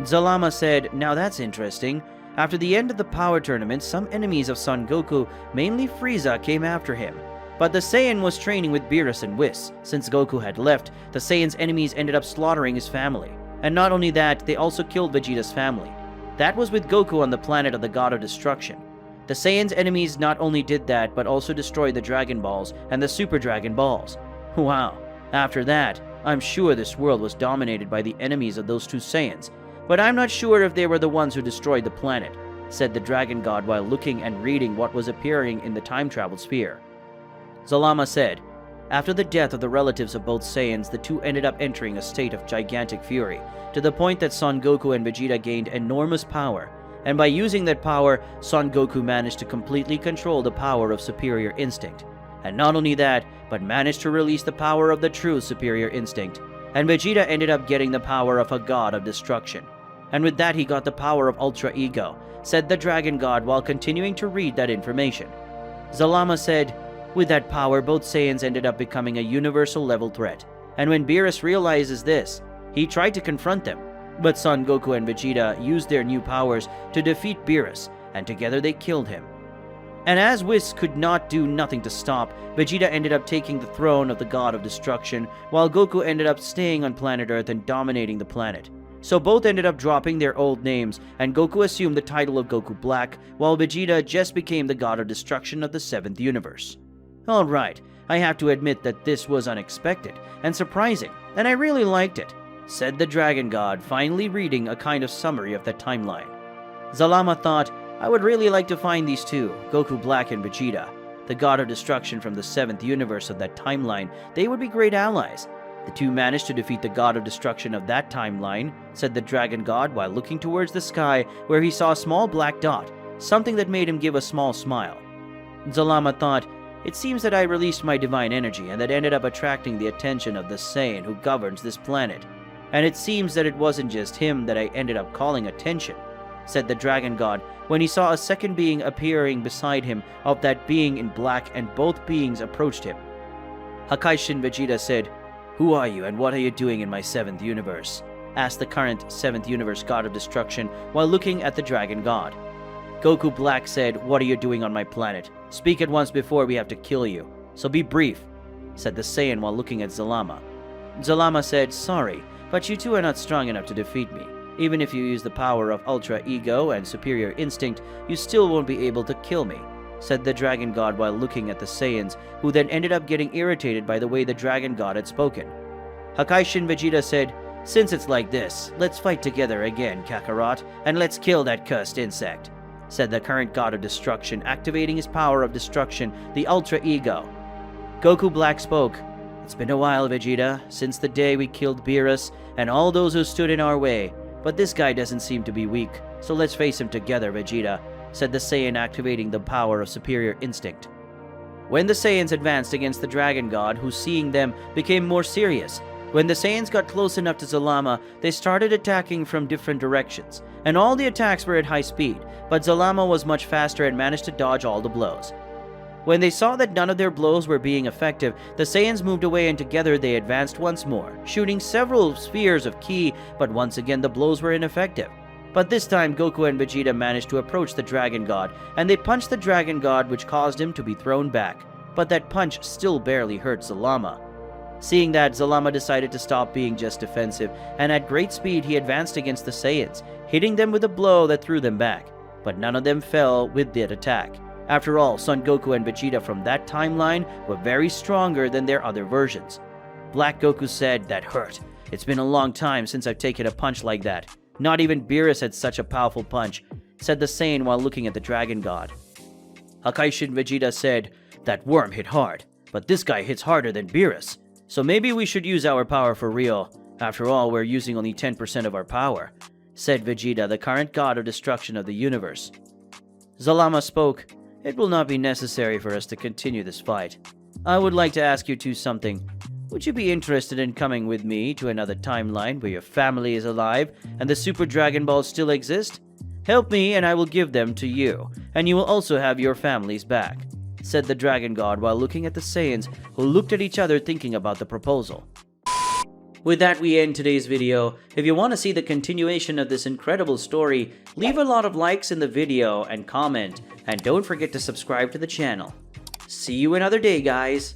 Zalama said, now that's interesting. After the end of the power tournament, some enemies of Son Goku, mainly Frieza, came after him. But the Saiyan was training with Beerus and Whis. Since Goku had left, the Saiyan's enemies ended up slaughtering his family. And not only that, they also killed Vegeta's family. That was with Goku on the planet of the God of Destruction. The Saiyan's enemies not only did that, but also destroyed the Dragon Balls and the Super Dragon Balls. Wow. After that, I'm sure this world was dominated by the enemies of those two Saiyans. But I'm not sure if they were the ones who destroyed the planet, said the Dragon God while looking and reading what was appearing in the time travel sphere. Zalama said, after the death of the relatives of both Saiyans, the two ended up entering a state of gigantic fury, to the point that Son Goku and Vegeta gained enormous power, and by using that power, Son Goku managed to completely control the power of superior instinct. And not only that, but managed to release the power of the true superior instinct, and Vegeta ended up getting the power of a God of destruction. And with that he got the power of Ultra Ego, said the Dragon God while continuing to read that information. Zalama said, with that power, both Saiyans ended up becoming a universal level threat, and when Beerus realizes this, he tried to confront them, but Son Goku and Vegeta used their new powers to defeat Beerus, and together they killed him. And as Whis could not do nothing to stop, Vegeta ended up taking the throne of the God of Destruction, while Goku ended up staying on planet Earth and dominating the planet. So both ended up dropping their old names, and Goku assumed the title of Goku Black, while Vegeta just became the God of Destruction of the 7th universe. Alright, I have to admit that this was unexpected and surprising, and I really liked it, said the Dragon God, finally reading a kind of summary of that timeline. Zalama thought, I would really like to find these two, Goku Black and Vegeta, the God of Destruction from the 7th universe of that timeline. They would be great allies. The two managed to defeat the God of Destruction of that timeline, said the Dragon God while looking towards the sky where he saw a small black dot, something that made him give a small smile. Zalama thought, it seems that I released my divine energy and that ended up attracting the attention of the Saiyan who governs this planet. And it seems that it wasn't just him that I ended up calling attention, said the Dragon God when he saw a second being appearing beside him of that being in black, and both beings approached him. Hakaishin Vegeta said, Who are you and what are you doing in my 7th universe? Asked the current 7th universe God of Destruction while looking at the Dragon God. Goku Black said, What are you doing on my planet? Speak at once before we have to kill you. So be brief, said the Saiyan while looking at Zalama. Zalama said, Sorry, but you two are not strong enough to defeat me. Even if you use the power of Ultra Ego and Superior Instinct, you still won't be able to kill me, said the Dragon God while looking at the Saiyans, who then ended up getting irritated by the way the Dragon God had spoken. Hakaishin Vegeta said, Since it's like this, let's fight together again, Kakarot, and let's kill that cursed insect, said the current God of Destruction, activating his power of destruction, the Ultra Ego. Goku Black spoke, It's been a while, Vegeta, since the day we killed Beerus and all those who stood in our way. But this guy doesn't seem to be weak, so let's face him together, Vegeta, said the Saiyan, activating the power of Superior Instinct. When the Saiyans advanced against the Dragon God, who seeing them became more serious, when the Saiyans got close enough to Zalama, they started attacking from different directions, and all the attacks were at high speed, but Zalama was much faster and managed to dodge all the blows. When they saw that none of their blows were being effective, the Saiyans moved away and together they advanced once more, shooting several spheres of ki, but once again the blows were ineffective. But this time Goku and Vegeta managed to approach the Dragon God, and they punched the Dragon God, which caused him to be thrown back. But that punch still barely hurt Zalama. Seeing that, Zalama decided to stop being just defensive, and at great speed he advanced against the Saiyans, hitting them with a blow that threw them back. But none of them fell with that attack. After all, Son Goku and Vegeta from that timeline were very stronger than their other versions. Black Goku said, That hurt. It's been a long time since I've taken a punch like that. Not even Beerus had such a powerful punch, said the Saiyan while looking at the Dragon God. Hakaishin Vegeta said, That worm hit hard, but this guy hits harder than Beerus. So maybe we should use our power for real. After all, we're using only 10% of our power, said Vegeta, the current God of Destruction of the universe. Zalama spoke, It will not be necessary for us to continue this fight. I would like to ask you two something. Would you be interested in coming with me to another timeline where your family is alive and the Super Dragon Balls still exist? Help me and I will give them to you, and you will also have your families back, said the Dragon God while looking at the Saiyans, who looked at each other thinking about the proposal. With that, we end today's video. If you want to see the continuation of this incredible story, leave a lot of likes in the video and comment, and don't forget to subscribe to the channel. See you another day, guys.